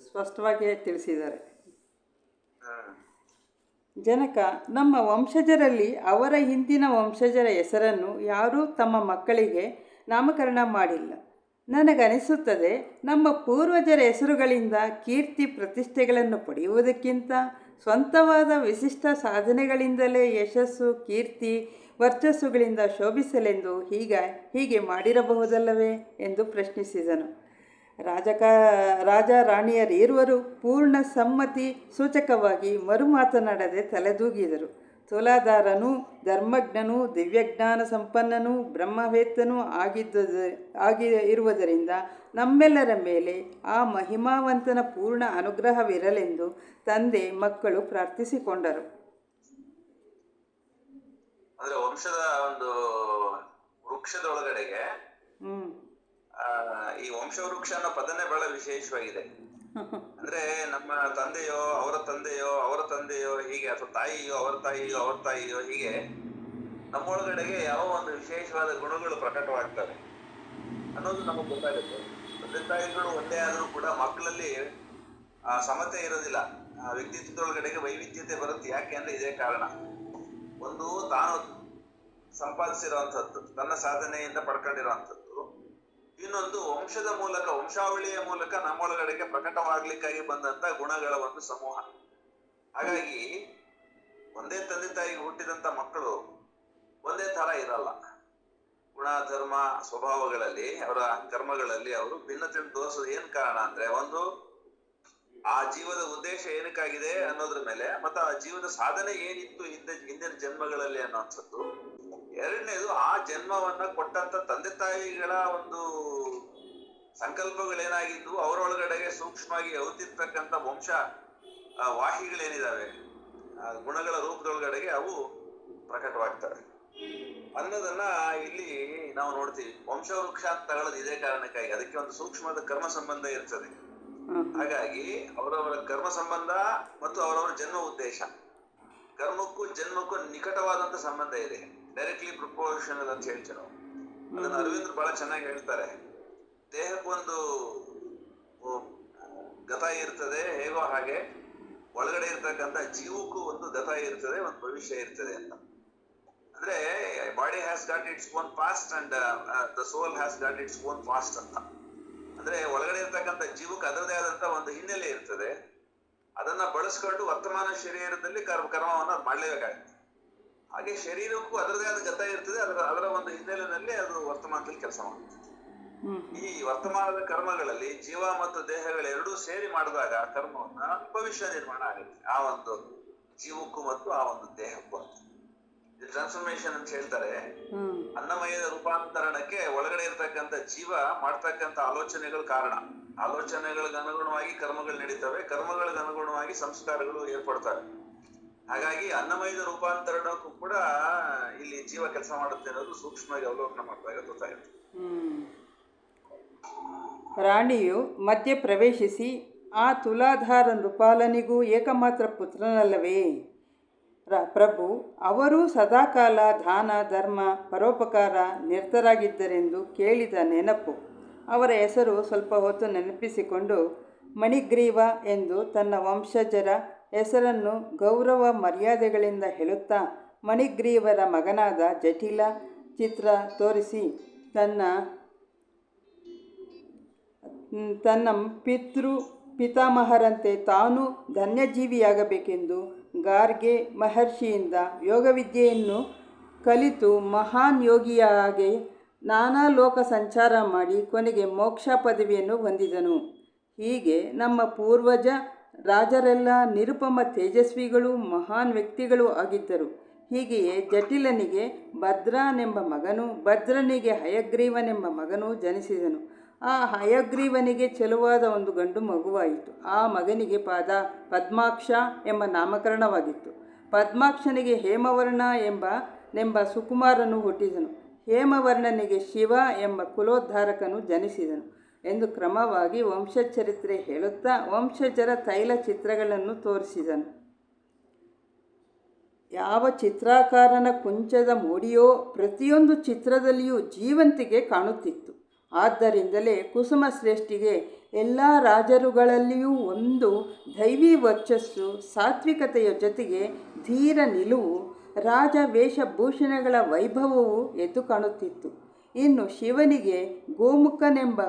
ಸ್ಪಷ್ಟವಾಗಿ ತಿಳಿಸಿದ್ದಾರೆ. ಜನಕ, ನಮ್ಮ ವಂಶಜರಲ್ಲಿ ಅವರ ಹಿಂದಿನ ವಂಶಜರ ಹೆಸರನ್ನು ಯಾರೂ ತಮ್ಮ ಮಕ್ಕಳಿಗೆ ನಾಮಕರಣ ಮಾಡಿಲ್ಲ. ನನಗನಿಸುತ್ತದೆ, ನಮ್ಮ ಪೂರ್ವಜರ ಹೆಸರುಗಳಿಂದ ಕೀರ್ತಿ ಪ್ರತಿಷ್ಠೆಗಳನ್ನು ಪಡೆಯುವುದಕ್ಕಿಂತ ಸ್ವಂತವಾದ ವಿಶಿಷ್ಟ ಸಾಧನೆಗಳಿಂದಲೇ ಯಶಸ್ಸು ಕೀರ್ತಿ ವರ್ಚಸ್ಸುಗಳಿಂದ ಶೋಭಿಸಲೆಂದು ಹೀಗೆ ಮಾಡಿರಬಹುದಲ್ಲವೇ ಎಂದು ಪ್ರಶ್ನಿಸಿದನು. ರಾಜ ರಾಣಿಯರಿರುವರು ಪೂರ್ಣ ಸಮ್ಮತಿ ಸೂಚಕವಾಗಿ ಮರುಮಾತನಾಡದೆ ತಲೆದೂಗಿದರು. ತುಲಾಧಾರನೂ ಧರ್ಮಜ್ಞನೂ ದಿವ್ಯಜ್ಞಾನ ಸಂಪನ್ನನೂ ಬ್ರಹ್ಮವೇತ್ತನೂ ಇರುವುದರಿಂದ ನಮ್ಮೆಲ್ಲರ ಮೇಲೆ ಆ ಮಹಿಮಾವಂತನ ಪೂರ್ಣ ಅನುಗ್ರಹವಿರಲೆಂದು ತಂದೆ ಮಕ್ಕಳು ಪ್ರಾರ್ಥಿಸಿಕೊಂಡರು. ಅಂದ್ರೆ ವಂಶದ ಒಂದು ವೃಕ್ಷದೊಳಗಡೆಗೆ ಈ ವಂಶ ವೃಕ್ಷ ಅನ್ನೋ ಪದನೇ ಬಹಳ ವಿಶೇಷವಾಗಿದೆ. ಅಂದ್ರೆ ನಮ್ಮ ತಂದೆಯೋ ಅವರ ತಂದೆಯೋ ಅವರ ತಂದೆಯೋ ಹೀಗೆ, ಅಥವಾ ತಾಯಿಯೋ ಅವರ ತಾಯಿಯೋ ಹೀಗೆ ನಮ್ಮೊಳಗಡೆಗೆ ಯಾವ ಒಂದು ವಿಶೇಷವಾದ ಗುಣಗಳು ಪ್ರಕಟವಾಗ್ತವೆ ಅನ್ನೋದು ನಮಗೆ ಗೊತ್ತಾಗುತ್ತೆ. ತಂದೆ ತಾಯಿಗಳು ಒಂದೇ ಆದ್ರೂ ಕೂಡ ಮಕ್ಕಳಲ್ಲಿ ಆ ಸಮತೆ ಇರೋದಿಲ್ಲ, ಆ ವ್ಯಕ್ತಿತ್ವದೊಳಗಡೆಗೆ ವೈವಿಧ್ಯತೆ ಬರುತ್ತೆ. ಯಾಕೆ ಅಂದ್ರೆ ಇದೇ ಕಾರಣ. ಒಂದು ತಾನು ಸಂಪಾದಿಸಿರುವಂಥದ್ದು, ತನ್ನ ಸಾಧನೆಯಿಂದ ಪಡ್ಕೊಂಡಿರುವಂಥದ್ದು. ಇನ್ನೊಂದು ವಂಶದ ಮೂಲಕ, ವಂಶಾವಳಿಯ ಮೂಲಕ ನಮ್ಮೊಳಗಡೆಗೆ ಪ್ರಕಟವಾಗ್ಲಿಕ್ಕಾಗಿ ಬಂದಂತ ಗುಣಗಳ ಒಂದು ಸಮೂಹ. ಹಾಗಾಗಿ ಒಂದೇ ತಂದೆ ತಾಯಿಗೆ ಹುಟ್ಟಿದಂತ ಮಕ್ಕಳು ಒಂದೇ ತರ ಇರಲ್ಲ. ಗುಣ ಧರ್ಮ ಸ್ವಭಾವಗಳಲ್ಲಿ, ಅವರ ಕರ್ಮಗಳಲ್ಲಿ ಅವರು ಭಿನ್ನತೆ ತೋರಿಸೋದು ಏನ್ ಕಾರಣ ಅಂದ್ರೆ, ಒಂದು ಆ ಜೀವದ ಉದ್ದೇಶ ಏನಕ್ಕಾಗಿದೆ ಅನ್ನೋದ್ರ ಮೇಲೆ, ಮತ್ತು ಆ ಜೀವದ ಸಾಧನೆ ಏನಿತ್ತು ಹಿಂದಿನ ಜನ್ಮಗಳಲ್ಲಿ ಅನ್ನೋಂಥದ್ದು. ಎರಡನೇದು, ಆ ಜನ್ಮವನ್ನ ಕೊಟ್ಟಂತ ತಂದೆ ತಾಯಿಗಳ ಒಂದು ಸಂಕಲ್ಪಗಳೇನಾಗಿದ್ದು ಅವರೊಳಗಡೆಗೆ ಸೂಕ್ಷ್ಮವಾಗಿ ಅವತಿರ್ತಕ್ಕಂಥ ವಂಶ ವಾಹಿಗಳೇನಿದಾವೆ, ಗುಣಗಳ ರೂಪದೊಳಗಡೆಗೆ ಅವು ಪ್ರಕಟವಾಗ್ತವೆ ಅನ್ನೋದನ್ನ ಇಲ್ಲಿ ನಾವು ನೋಡ್ತೀವಿ. ವಂಶ ವೃಕ್ಷ ಅಂತ ತಗೊಳ್ಳೋದು ಇದೇ ಕಾರಣಕ್ಕಾಗಿ. ಅದಕ್ಕೆ ಒಂದು ಸೂಕ್ಷ್ಮವಾದ ಕರ್ಮ ಸಂಬಂಧ ಇರ್ತದೆ. ಹಾಗಾಗಿ ಅವರವರ ಕರ್ಮ ಸಂಬಂಧ ಮತ್ತು ಅವರವರ ಜನ್ಮ ಉದ್ದೇಶ, ಕರ್ಮಕ್ಕೂ ಜನ್ಮಕ್ಕೂ ನಿಕಟವಾದಂತ ಸಂಬಂಧ ಇದೆ. ಡೈರೆಕ್ಟ್ಲಿ ಪ್ರಪೋರ್ಷನಲ್ ಅಂತ ಹೇಳ್ತೀವಿ ನಾವು. ಅದನ್ನ ಅರವಿಂದ್ರ ಬಹಳ ಚೆನ್ನಾಗಿ ಹೇಳ್ತಾರೆ. ದೇಹಕ್ಕೊಂದು ಗತ ಇರ್ತದೆ, ಹೇಗೋ ಹಾಗೆ ಒಳಗಡೆ ಇರ್ತಕ್ಕಂಥ ಜೀವಕ್ಕೂ ಒಂದು ಗತ ಇರ್ತದೆ, ಒಂದು ಭವಿಷ್ಯ ಇರ್ತದೆ ಅಂತ. ಅಂದ್ರೆ body has got its own past and the soul has got its own past ಅಂತ. ಅಂದ್ರೆ ಒಳಗಡೆ ಇರ್ತಕ್ಕಂಥ ಜೀವಕ್ಕೆ ಅದರದೇ ಆದಂತ ಒಂದು ಹಿನ್ನೆಲೆ ಇರ್ತದೆ. ಅದನ್ನ ಬಳಸ್ಕೊಂಡು ವರ್ತಮಾನ ಶರೀರದಲ್ಲಿ ಕರ್ಮವನ್ನ ಮಾಡ್ಲೇಬೇಕಾಗುತ್ತೆ. ಹಾಗೆ ಶರೀರಕ್ಕೂ ಅದರದೇ ಆದ ಗತ ಇರ್ತದೆ, ಅದರ ಒಂದು ಹಿನ್ನೆಲೆಯಲ್ಲಿ ಅದು ವರ್ತಮಾನದಲ್ಲಿ ಕೆಲಸ ಮಾಡುತ್ತೆ. ಈ ವರ್ತಮಾನದ ಕರ್ಮಗಳಲ್ಲಿ ಜೀವ ಮತ್ತು ದೇಹಗಳೆರಡೂ ಸೇರಿ ಮಾಡಿದಾಗ ಕರ್ಮವನ್ನ ಭವಿಷ್ಯ ನಿರ್ಮಾಣ ಆಗುತ್ತೆ, ಆ ಒಂದು ಜೀವಕ್ಕೂ ಮತ್ತು ಆ ಒಂದು ದೇಹಕ್ಕೂ ಅಂತ. ಟ್ರಾನ್ಸ್ಫಾರ್ಮೇಶನ್ ಅಂತ ಹೇಳ್ತಾರೆ. ಅನ್ನಮಯದ ರೂಪಾಂತರಣಕ್ಕೆ ಒಳಗಡೆ ಇರ್ತಕ್ಕಂಥ ಜೀವ ಮಾಡ್ತಕ್ಕಂಥ ಆಲೋಚನೆಗಳು ಕಾರಣ. ಆಲೋಚನೆಗಳಿಗೆ ಅನುಗುಣವಾಗಿ ಕರ್ಮಗಳು ನಡೀತವೆ, ಕರ್ಮಗಳಿಗೆ ಅನುಗುಣವಾಗಿ ಸಂಸ್ಕಾರಗಳು ಏರ್ಪಡ್ತವೆ. ಹಾಗಾಗಿ ಅನ್ನಮಯದ ರೂಪಾಂತರಣಕ್ಕೂ ಕೂಡ ಇಲ್ಲಿ ಜೀವ ಕೆಲಸ ಮಾಡುತ್ತೆ ಅನ್ನೋದು ಸೂಕ್ಷ್ಮವಾಗಿ ಅವಲೋಕನ ಮಾಡಿದಾಗ ಗೊತ್ತಾಗುತ್ತೆ. ರಾಣಿಯು ಮಧ್ಯೆ ಪ್ರವೇಶಿಸಿ, ಆ ತುಲಾಧಾರ ನೃಪಾಲನಿಗೂ ಏಕಮಾತ್ರ ಪುತ್ರನಲ್ಲವೇ ಪ್ರಭು, ಅವರೂ ಸದಾಕಾಲ ದಾನ ಧರ್ಮ ಪರೋಪಕಾರ ನಿರತರಾಗಿದ್ದರೆಂದು ಕೇಳಿದ ನೆನಪು. ಅವರ ಹೆಸರು ಸ್ವಲ್ಪ ಹೊತ್ತು ನೆನಪಿಸಿಕೊಂಡು ಮಣಿಗ್ರೀವ ಎಂದು ತನ್ನ ವಂಶಜರ ಹೆಸರನ್ನು ಗೌರವ ಮರ್ಯಾದೆಗಳಿಂದ ಹೇಳುತ್ತಾ ಮಣಿಗ್ರೀವರ ಮಗನಾದ ಜಟಿಲ ಚಿತ್ರ ತೋರಿಸಿ ತನ್ನ ಪಿತಾಮಹರಂತೆ ತಾನು ಧನ್ಯಜೀವಿಯಾಗಬೇಕೆಂದು ಗಾರ್ಗೆ ಮಹರ್ಷಿಯಿಂದ ಯೋಗವಿದ್ಯೆಯನ್ನು ಕಲಿತು ಮಹಾನ್ ಯೋಗಿಯಾಗಿ ನಾನಾ ಲೋಕ ಸಂಚಾರ ಮಾಡಿ ಕೊನೆಗೆ ಮೋಕ್ಷ ಪದವಿಯನ್ನು ಹೊಂದಿದನು. ಹೀಗೆ ನಮ್ಮ ಪೂರ್ವಜ ರಾಜರೆಲ್ಲ ನಿರುಪಮ ತೇಜಸ್ವಿಗಳು ಮಹಾನ್ ವ್ಯಕ್ತಿಗಳು ಆಗಿದ್ದರು. ಹೀಗೆಯೇ ಜಟಿಲನಿಗೆ ಭದ್ರನೆಂಬ ಮಗನು, ಭದ್ರನಿಗೆ ಹಯಗ್ರೀವನೆಂಬ ಮಗನು ಜನಿಸಿದನು. ಆ ಹಯಗ್ರೀವನಿಗೆ ಚೆಲುವಾದ ಒಂದು ಗಂಡು ಮಗುವಾಯಿತು. ಆ ಮಗನಿಗೆ ಪದ್ಮಾಕ್ಷ ಎಂಬ ನಾಮಕರಣವಾಗಿತ್ತು. ಪದ್ಮಾಕ್ಷನಿಗೆ ಹೇಮವರ್ಣ ಎಂಬ ಸುಕುಮಾರನು ಹುಟ್ಟಿದನು. ಹೇಮವರ್ಣನಿಗೆ ಶಿವ ಎಂಬ ಕುಲೋದ್ಧಾರಕನು ಜನಿಸಿದನು ಎಂದು ಕ್ರಮವಾಗಿ ವಂಶಚರಿತ್ರೆ ಹೇಳುತ್ತಾ ವಂಶಜರ ತೈಲ ಚಿತ್ರಗಳನ್ನು ತೋರಿಸಿದನು. ಯಾವ ಚಿತ್ರಕಾರನ ಕುಂಚದ ಮೋಡಿಯೋ ಪ್ರತಿಯೊಂದು ಚಿತ್ರದಲ್ಲಿಯೂ ಜೀವಂತಿಕೆ ಕಾಣುತ್ತಿತ್ತು. ಆದ್ದರಿಂದಲೇ ಕುಸುಮ ಶ್ರೇಷ್ಠಿಗೆ ಎಲ್ಲ ರಾಜರುಗಳಲ್ಲಿಯೂ ಒಂದು ದೈವಿ ವರ್ಚಸ್ಸು, ಸಾತ್ವಿಕತೆಯ ಜೊತೆಗೆ ಧೀರ ನಿಲುವು, ರಾಜ ವೇಷಭೂಷಣಗಳ ವೈಭವವು ಎದ್ದು ಕಾಣುತ್ತಿತ್ತು. ಇನ್ನು ಶಿವನಿಗೆ ಗೋಮುಖನೆಂಬ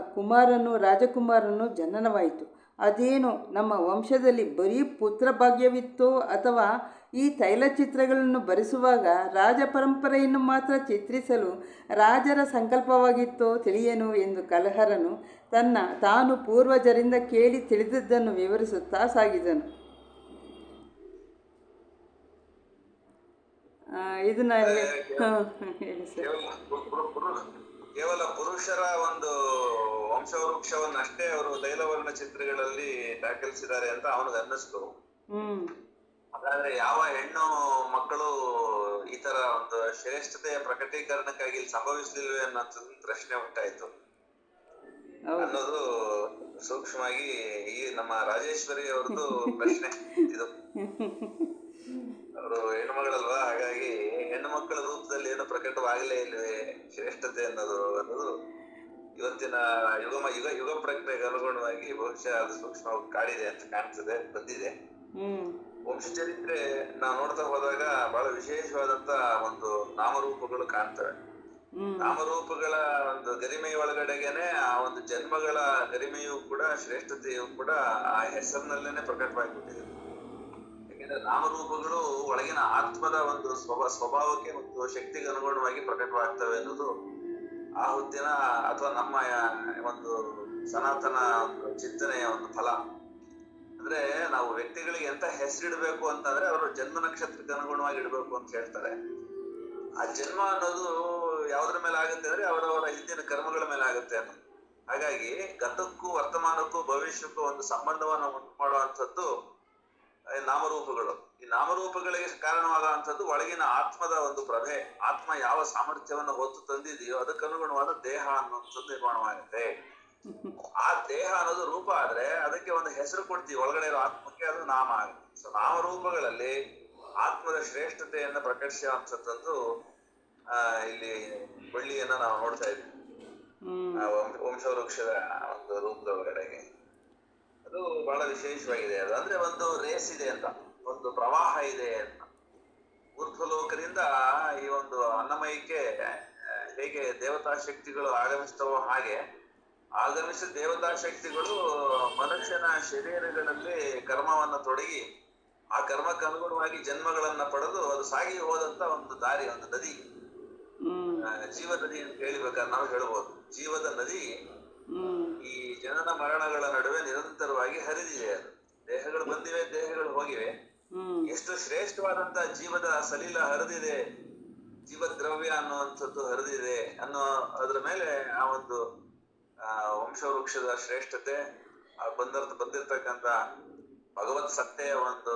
ರಾಜಕುಮಾರನು ಜನನವಾಯಿತು. ಅದೇನು ನಮ್ಮ ವಂಶದಲ್ಲಿ ಬರೀ ಪುತ್ರ ಭಾಗ್ಯವಿತ್ತೋ ಅಥವಾ ಈ ತೈಲಚಿತ್ರಗಳನ್ನು ಬರೆಸುವಾಗ ರಾಜ ಪರಂಪರೆಯನ್ನು ಮಾತ್ರ ಚಿತ್ರಿಸಲು ರಾಜರ ಸಂಕಲ್ಪವಾಗಿತ್ತೋ ತಿಳಿಯನು ಎಂದು ಕಲಹರನು ತಾನು ಪೂರ್ವಜರಿಂದ ಕೇಳಿ ತಿಳಿದದ್ದನ್ನು ವಿವರಿಸುತ್ತಾ ಸಾಗಿದನು. ಇದನ್ನ ಹೇಳಿ ಸರ್. ಕೇವಲ ಪುರುಷರ ಒಂದು ವಂಶವೃಕ್ಷವನ್ನಷ್ಟೇ ಅವರು ತೈಲವರ್ಣ ಚಿತ್ರಗಳಲ್ಲಿ ದಾಖಲಿಸಿದ್ದಾರೆ ಅಂತ ಅವನಿಗೆ ಅನ್ನಿಸ್ತು. ಹಾಗಾದ್ರೆ ಯಾವ ಹೆಣ್ಣು ಮಕ್ಕಳು ಈ ತರ ಒಂದು ಶ್ರೇಷ್ಠತೆಯ ಪ್ರಕಟೀಕರಣಕ್ಕಾಗಿ ಇಲ್ಲಿ ಸಂಭವಿಸಲಿಲ್ವೇ ಅನ್ನೋ ಪ್ರಶ್ನೆ ಉಂಟಾಯ್ತು ಅನ್ನೋದು ಸೂಕ್ಷ್ಮವಾಗಿ ಈ ನಮ್ಮ ರಾಜೇಶ್ವರಿ ಅವ್ರದ್ದು ಪ್ರಶ್ನೆ. ಇದು ಅವರು ಹೆಣ್ಣು ಮಗಳಲ್ವಾ, ಹಾಗಾಗಿ ಹೆಣ್ಣು ಮಕ್ಕಳ ರೂಪದಲ್ಲಿ ಏನು ಪ್ರಕಟವಾಗಲೇ ಇಲ್ವೇ ಶ್ರೇಷ್ಠತೆ ಅನ್ನೋದು ಇವತ್ತಿನ ಯುಗ ಪ್ರಜ್ಞೆಗೆ ಅನುಗುಣವಾಗಿ ಬಹುಶಃ ಅದು ಸೂಕ್ಷ್ಮವಾಗಿ ಕಾಡಿದೆ ಅಂತ ಕಾಣ್ತದೆ, ಬಂದಿದೆ. ವಂಶಚರಿತ್ರೆ ನಾವು ನೋಡ್ತಾ ಹೋದಾಗ ಬಹಳ ವಿಶೇಷವಾದಂತ ಒಂದು ನಾಮರೂಪಗಳು ಕಾಣ್ತವೆ. ನಾಮರೂಪಗಳ ಒಂದು ಗರಿಮೆಯ ಒಳಗಡೆಗೆನೆ ಆ ಒಂದು ಜನ್ಮಗಳ ಗರಿಮೆಯೂ ಕೂಡ ಶ್ರೇಷ್ಠತೆಯೂ ಕೂಡ ಆ ಹೆಸರಿನಲ್ಲೇನೆ ಪ್ರಕಟವಾಗಿಬಿಟ್ಟಿದೆ. ಯಾಕೆಂದ್ರೆ ನಾಮರೂಪಗಳು ಒಳಗಿನ ಆತ್ಮದ ಒಂದು ಸ್ವಭಾವಕ್ಕೆ ಮತ್ತು ಶಕ್ತಿಗೆ ಅನುಗುಣವಾಗಿ ಪ್ರಕಟವಾಗ್ತವೆ ಅನ್ನೋದು ಆ ಹೊತ್ತಿನ ಅಥವಾ ನಮ್ಮ ಒಂದು ಸನಾತನ ಚಿಂತನೆಯ ಒಂದು ಫಲ. ಅಂದ್ರೆ ನಾವು ವ್ಯಕ್ತಿಗಳಿಗೆ ಎಂತ ಹೆಸರಿಡ್ಬೇಕು ಅಂತಂದ್ರೆ ಅವರು ಜನ್ಮ ನಕ್ಷತ್ರಕ್ಕೆ ಅನುಗುಣವಾಗಿ ಇಡ್ಬೇಕು ಅಂತ ಹೇಳ್ತಾರೆ. ಆ ಜನ್ಮ ಅನ್ನೋದು ಯಾವುದ್ರ ಮೇಲೆ ಆಗುತ್ತೆ ಅಂದ್ರೆ ಅವರವರ ಹಿಂದಿನ ಕರ್ಮಗಳ ಮೇಲೆ ಆಗುತ್ತೆ ಅನ್ನೋದು. ಹಾಗಾಗಿ ಗತಕ್ಕೂ ವರ್ತಮಾನಕ್ಕೂ ಭವಿಷ್ಯಕ್ಕೂ ಒಂದು ಸಂಬಂಧವನ್ನು ಉಂಟು ಮಾಡುವಂಥದ್ದು ನಾಮರೂಪಗಳು. ಈ ನಾಮರೂಪಗಳಿಗೆ ಕಾರಣವಾಗುವಂಥದ್ದು ಒಳಗಿನ ಆತ್ಮದ ಒಂದು ಪ್ರಭೆ. ಆತ್ಮ ಯಾವ ಸಾಮರ್ಥ್ಯವನ್ನು ಹೊತ್ತು ತಂದಿದೆಯೋ ಅದಕ್ಕನುಗುಣವಾದ ದೇಹ ಅನ್ನುವಂಥದ್ದು ನಿರ್ಮಾಣವಾಗುತ್ತೆ. ಆ ದೇಹ ಅನ್ನೋದು ರೂಪ ಆದ್ರೆ ಅದಕ್ಕೆ ಒಂದು ಹೆಸರು ಕೊಡ್ತೀವಿ, ಒಳಗಡೆ ಇರೋ ಆತ್ಮಕ್ಕೆ ಅದು ನಾಮ ಆಗುತ್ತೆ. ಸೊ ನಾಮರೂಪಗಳಲ್ಲಿ ಆತ್ಮದ ಶ್ರೇಷ್ಠತೆಯನ್ನ ಪ್ರಕಟಿಸುವಂಥದ್ದು ಇಲ್ಲಿ ಬಳ್ಳಿಯನ್ನ ನಾವು ನೋಡ್ತಾ ಇದ್ವಿ ವಂಶವೃಕ್ಷದ ಒಂದು ರೂಪದ ಒಳಗಡೆಗೆ. ಅದು ಬಹಳ ವಿಶೇಷವಾಗಿದೆ. ಅದು ಅಂದ್ರೆ ಒಂದು ರೇಸ್ ಇದೆ ಅಂತ, ಒಂದು ಪ್ರವಾಹ ಇದೆ ಅಂತ. ಊರ್ಧ್ವಲೋಕದಿಂದ ಈ ಒಂದು ಅನ್ನಮಯಕ್ಕೆ ಹೇಗೆ ದೇವತಾ ಶಕ್ತಿಗಳು ಆಗಮಿಸ್ತವೋ ಹಾಗೆ ಆಗಮಿಸಿದ ದೇವತಾ ಶಕ್ತಿಗಳು ಮನುಷ್ಯನ ಶರೀರಗಳಲ್ಲಿ ಕರ್ಮವನ್ನ ತೊಡಗಿ ಆ ಕರ್ಮಕ್ಕೆ ಅನುಗುಣವಾಗಿ ಜನ್ಮಗಳನ್ನ ಪಡೆದು ಅದು ಸಾಗಿ ಹೋದಂತ ಒಂದು ದಾರಿ, ಒಂದು ನದಿ, ಜೀವ ನದಿ ಅಂತ ಹೇಳಿಬೇಕಾದ್ರೆ ನಾವು ಹೇಳ್ಬೋದು. ಜೀವದ ನದಿ ಈ ಜನನ ಮರಣಗಳ ನಡುವೆ ನಿರಂತರವಾಗಿ ಹರಿದಿದೆ. ಅದು ದೇಹಗಳು ಬಂದಿವೆ, ದೇಹಗಳು ಹೋಗಿವೆ. ಎಷ್ಟು ಶ್ರೇಷ್ಠವಾದಂತ ಜೀವದ ಸಲೀಲ ಹರಿದಿದೆ, ಜೀವದ್ರವ್ಯ ಅನ್ನುವಂಥದ್ದು ಹರಿದಿದೆ ಅನ್ನೋ ಅದ್ರ ಮೇಲೆ ಆ ಒಂದು ವಂಶವೃಕ್ಷದ ಶ್ರೇಷ್ಠತೆ, ಬಂದಿರ್ತಕ್ಕಂಥ ಭಗವತ್ ಸತ್ತೆಯ ಒಂದು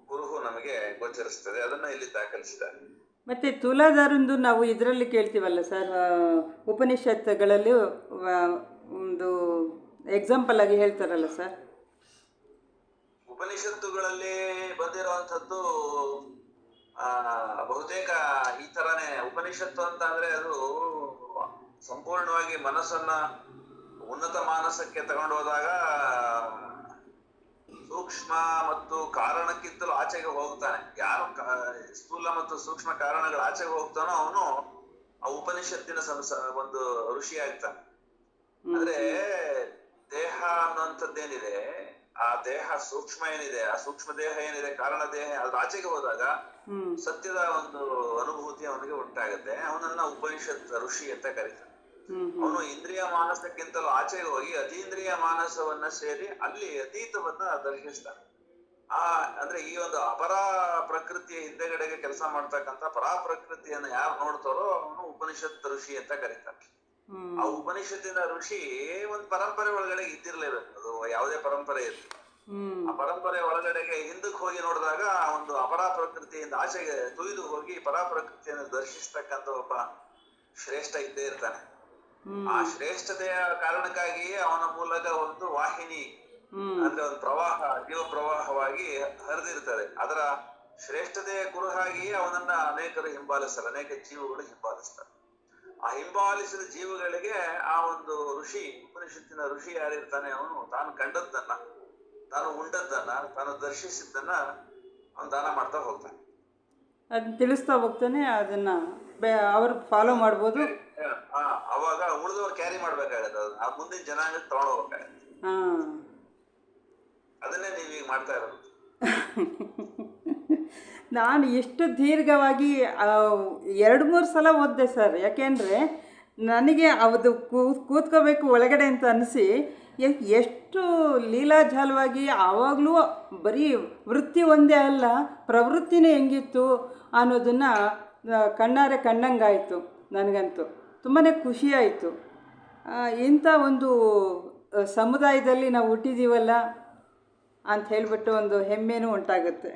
ಕುರುಹು ನಮಗೆ ಗೋಚರಿಸ್ತದೆ. ಅದನ್ನ ಇಲ್ಲಿ ದಾಖಲಿಸಿದ್ದಾರೆ. ಮತ್ತು ತುಲಾದಾರಂದು ನಾವು ಇದರಲ್ಲಿ ಕೇಳ್ತೀವಲ್ಲ ಸರ್, ಉಪನಿಷತ್ತುಗಳಲ್ಲಿ ಒಂದು ಎಕ್ಸಾಂಪಲ್ ಆಗಿ ಹೇಳ್ತಾರಲ್ಲ ಸರ್. ಉಪನಿಷತ್ತುಗಳಲ್ಲಿ ಬಂದಿರುವಂಥದ್ದು ಬಹುತೇಕ ಈ ತರನೇ. ಉಪನಿಷತ್ತು ಅಂತ ಅಂದ್ರೆ ಅದು ಸಂಪೂರ್ಣವಾಗಿ ಮನಸ್ಸನ್ನ ಉನ್ನತ ಮಾನಸಕ್ಕೆ ತಗೊಂಡು ಹೋದಾಗ ಸೂಕ್ಷ್ಮ ಮತ್ತು ಕಾರಣಕ್ಕಿಂತಲೂ ಆಚೆಗೆ ಹೋಗ್ತಾನೆ. ಯಾರು ಸ್ಥೂಲ ಮತ್ತು ಸೂಕ್ಷ್ಮ ಕಾರಣಗಳ ಆಚೆಗೆ ಹೋಗ್ತಾನೋ ಅವನು ಆ ಉಪನಿಷತ್ತಿನ ಒಂದು ಋಷಿ ಆಗ್ತಾನೆ. ಅಂದ್ರೆ ದೇಹ ಅನ್ನುವಂಥದ್ದೇನಿದೆ, ಆ ದೇಹ ಸೂಕ್ಷ್ಮ ಏನಿದೆ, ಆ ಸೂಕ್ಷ್ಮ ದೇಹ ಏನಿದೆ, ಕಾರಣ ದೇಹ, ಅದ್ರ ಆಚೆಗೆ ಹೋದಾಗ ಸತ್ಯದ ಒಂದು ಅನುಭೂತಿ ಅವನಿಗೆ ಉಂಟಾಗುತ್ತೆ. ಅವನನ್ನ ಉಪನಿಷತ್ ಋಷಿ ಅಂತ ಕರೀತಾನೆ. ಅವನು ಇಂದ್ರಿಯ ಮಾನಸಕ್ಕಿಂತಲೂ ಆಚೆಗೆ ಹೋಗಿ ಅತೀಂದ್ರಿಯ ಮಾನಸವನ್ನ ಸೇರಿ ಅಲ್ಲಿ ಅತೀತವನ್ನ ದರ್ಶಿಸ್ತಾನೆ. ಅಂದ್ರೆ ಈ ಒಂದು ಅಪರ ಪ್ರಕೃತಿಯ ಹಿಂದೆಗಡೆಗೆ ಕೆಲಸ ಮಾಡ್ತಕ್ಕಂಥ ಪರಾ ಪ್ರಕೃತಿಯನ್ನ ಯಾರು ನೋಡ್ತಾರೋ ಅವನು ಉಪನಿಷತ್ ಋಷಿ ಅಂತ ಕರೀತಾನೆ. ಆ ಉಪನಿಷತ್ತಿನ ಋಷಿ ಒಂದು ಪರಂಪರೆ ಒಳಗಡೆ ಇದ್ದಿರ್ಲೇಬೇಕು. ಅದು ಯಾವುದೇ ಪರಂಪರೆ ಇರಲಿ, ಆ ಪರಂಪರೆ ಒಳಗಡೆಗೆ ಹಿಂದಕ್ಕೆ ಹೋಗಿ ನೋಡಿದಾಗ ಒಂದು ಅಪರಾ ಪ್ರಕೃತಿಯಿಂದ ಆಚೆಗೆ ತುಯ್ದು ಹೋಗಿ ಪರಾ ಪ್ರಕೃತಿಯನ್ನು ದರ್ಶಿಸ್ತಕ್ಕಂಥ ಒಬ್ಬ ಶ್ರೇಷ್ಠ ಇದ್ದೇ ಇರ್ತಾನೆ. ಹ್ಮ್ ಆ ಶ್ರೇಷ್ಠತೆಯ ಕಾರಣಕ್ಕಾಗಿಯೇ ಅವನ ಮೂಲಕ ಒಂದು ವಾಹಿನಿ ಹ್ಮ್ ಅಂದ್ರೆ ಒಂದು ಪ್ರವಾಹ, ಜೀವ ಪ್ರವಾಹವಾಗಿ ಹರಿದಿರ್ತದೆ. ಅದರ ಶ್ರೇಷ್ಠತೆಯ ಕುರುಹಾಗಿಯೇ ಅವನನ್ನ ಅನೇಕರು ಹಿಂಬಾಲಿಸ್ತಾರೆ, ಅನೇಕ ಜೀವಗಳು ಹಿಂಬಾಲಿಸ್ತಾರೆ. ಆ ಹಿಂಬಾಲಿಸಿದ ಜೀವಗಳಿಗೆ ಆ ಒಂದು ಋಷಿ, ಉಪನಿಷತ್ತಿನ ಋಷಿ ಯಾರಿರ್ತಾನೆ, ಅವನು ತಾನು ಕಂಡದ್ದನ್ನ, ತಾನು ಉಂಡದ್ದನ್ನ, ತಾನು ದರ್ಶಿಸಿದ್ದನ್ನ ಅವನು ದಾನ ಮಾಡ್ತಾ ಹೋಗ್ತಾನೆ. ಅದನ್ನ ತಿಳಿಸ್ತಾ ಹೋಗ್ತಾನೆ. ಅದನ್ನು ಅವ್ರು ಫಾಲೋ ಮಾಡ್ಬೋದು. ಅವಾಗ ಉಳಿದವ್ರು ಕ್ಯಾರಿ ಮಾಡ್ಬೇಕಾಗತ್ತೆ, ಅದು ಆ ಮುಂದಿನ ಜನಾಂಗಕ್ಕೆ ತಗೊಂಡು ಹೋಗ್ಬೇಕಾಗತ್ತೆ. ಹಾಂ ಅದನ್ನೇ ನೀವೀಗ ಮಾಡ್ತಾ ಇರೋದು. ನಾನು ಎಷ್ಟು ದೀರ್ಘವಾಗಿ 2-3 ಸಲ ಓದಿದೆ ಸರ್. ಯಾಕೆಂದರೆ ನನಗೆ ಅದು ಕೂತ್ಕೋಬೇಕು ಒಳಗಡೆ ಅಂತ ಅನಿಸಿ ಎಷ್ಟು ಲೀಲಾಜಾಲವಾಗಿ ಆವಾಗಲೂ ಬರೀ ವೃತ್ತಿ ಒಂದೇ ಅಲ್ಲ, ಪ್ರವೃತ್ತಿನೇ ಹೆಂಗಿತ್ತು ಅನ್ನೋದನ್ನು ಕಣ್ಣಾರೆ ಕಂಡಂಗಾಯಿತು. ನನಗಂತೂ ತುಂಬಾ ಖುಷಿಯಾಯಿತು. ಇಂಥ ಒಂದು ಸಮುದಾಯದಲ್ಲಿ ನಾವು ಹುಟ್ಟಿದ್ದೀವಲ್ಲ ಅಂತ ಹೇಳಿಬಿಟ್ಟು ಒಂದು ಹೆಮ್ಮೆನೂ ಉಂಟಾಗುತ್ತೆ.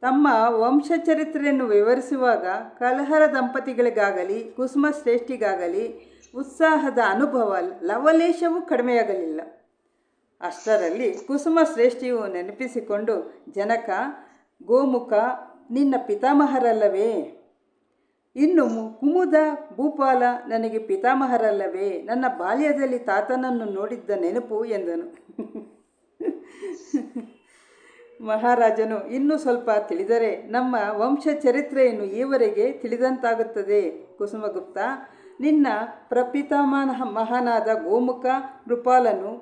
ತಮ್ಮ ವಂಶಚರಿತ್ರೆಯನ್ನು ವಿವರಿಸುವಾಗ ಕಲಹರ ದಂಪತಿಗಳಿಗಾಗಲಿ ಕುಸುಮ ಶ್ರೇಷ್ಠಿಗಾಗಲಿ ಉತ್ಸಾಹದ ಅನುಭವ ಲವಲೇಶವೂ ಕಡಿಮೆಯಾಗಲಿಲ್ಲ. ಅಷ್ಟರಲ್ಲಿ ಕುಸುಮ ಶ್ರೇಷ್ಠಿಯು ನೆನಪಿಸಿಕೊಂಡು, ಜನಕ, ಗೋಮುಖ ನಿನ್ನ ಪಿತಾಮಹರಲ್ಲವೇ? ಇನ್ನು ಕುಮುದ, ಭೂಪಾಲ ನನಗೆ ಪಿತಾಮಹರಲ್ಲವೇ? ನನ್ನ ಬಾಲ್ಯದಲ್ಲಿ ತಾತನನ್ನು ನೋಡಿದ್ದ ನೆನಪು ಎಂದನು. ಮಹಾರಾಜನು, ಇನ್ನೂ ಸ್ವಲ್ಪ ತಿಳಿದರೆ ನಮ್ಮ ವಂಶ ಚರಿತ್ರೆಯನ್ನು ಈವರೆಗೆ ತಿಳಿದಂತಾಗುತ್ತದೆ ಕುಸುಮಗುಪ್ತ. ನಿನ್ನ ಪ್ರಪಿತಾಮಹನಾದ ಗೋಮುಖ ಕೃಪಾಲನು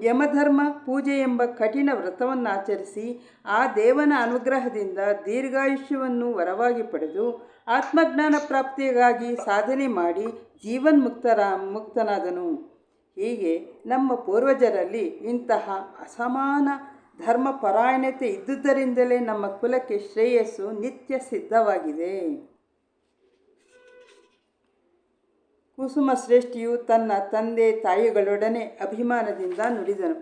ಯಮಧರ್ಮ ಪೂಜೆ ಎಂಬ ಕಠಿಣ ವ್ರತವನ್ನು ಆಚರಿಸಿ ಆ ದೇವನ ಅನುಗ್ರಹದಿಂದ ದೀರ್ಘಾಯುಷ್ಯವನ್ನು ವರವಾಗಿ ಪಡೆದು ಆತ್ಮಜ್ಞಾನ ಪ್ರಾಪ್ತಿಗಾಗಿ ಸಾಧನೆ ಮಾಡಿ ಮುಕ್ತನಾದನು. ಹೀಗೆ ನಮ್ಮ ಪೂರ್ವಜರಲ್ಲಿ ಇಂತಹ ಅಸಮಾನ ಧರ್ಮಪರಾಯಣತೆ ಇದ್ದುದರಿಂದಲೇ ನಮ್ಮ ಕುಲಕ್ಕೆ ಶ್ರೇಯಸ್ಸು ನಿತ್ಯ ಸಿದ್ಧವಾಗಿದೆ. ಕುಸುಮ ಶ್ರೇಷ್ಠಿಯು ತನ್ನ ತಂದೆ ತಾಯಿಗಳೊಡನೆ ಅಭಿಮಾನದಿಂದ ನುಡಿದನು.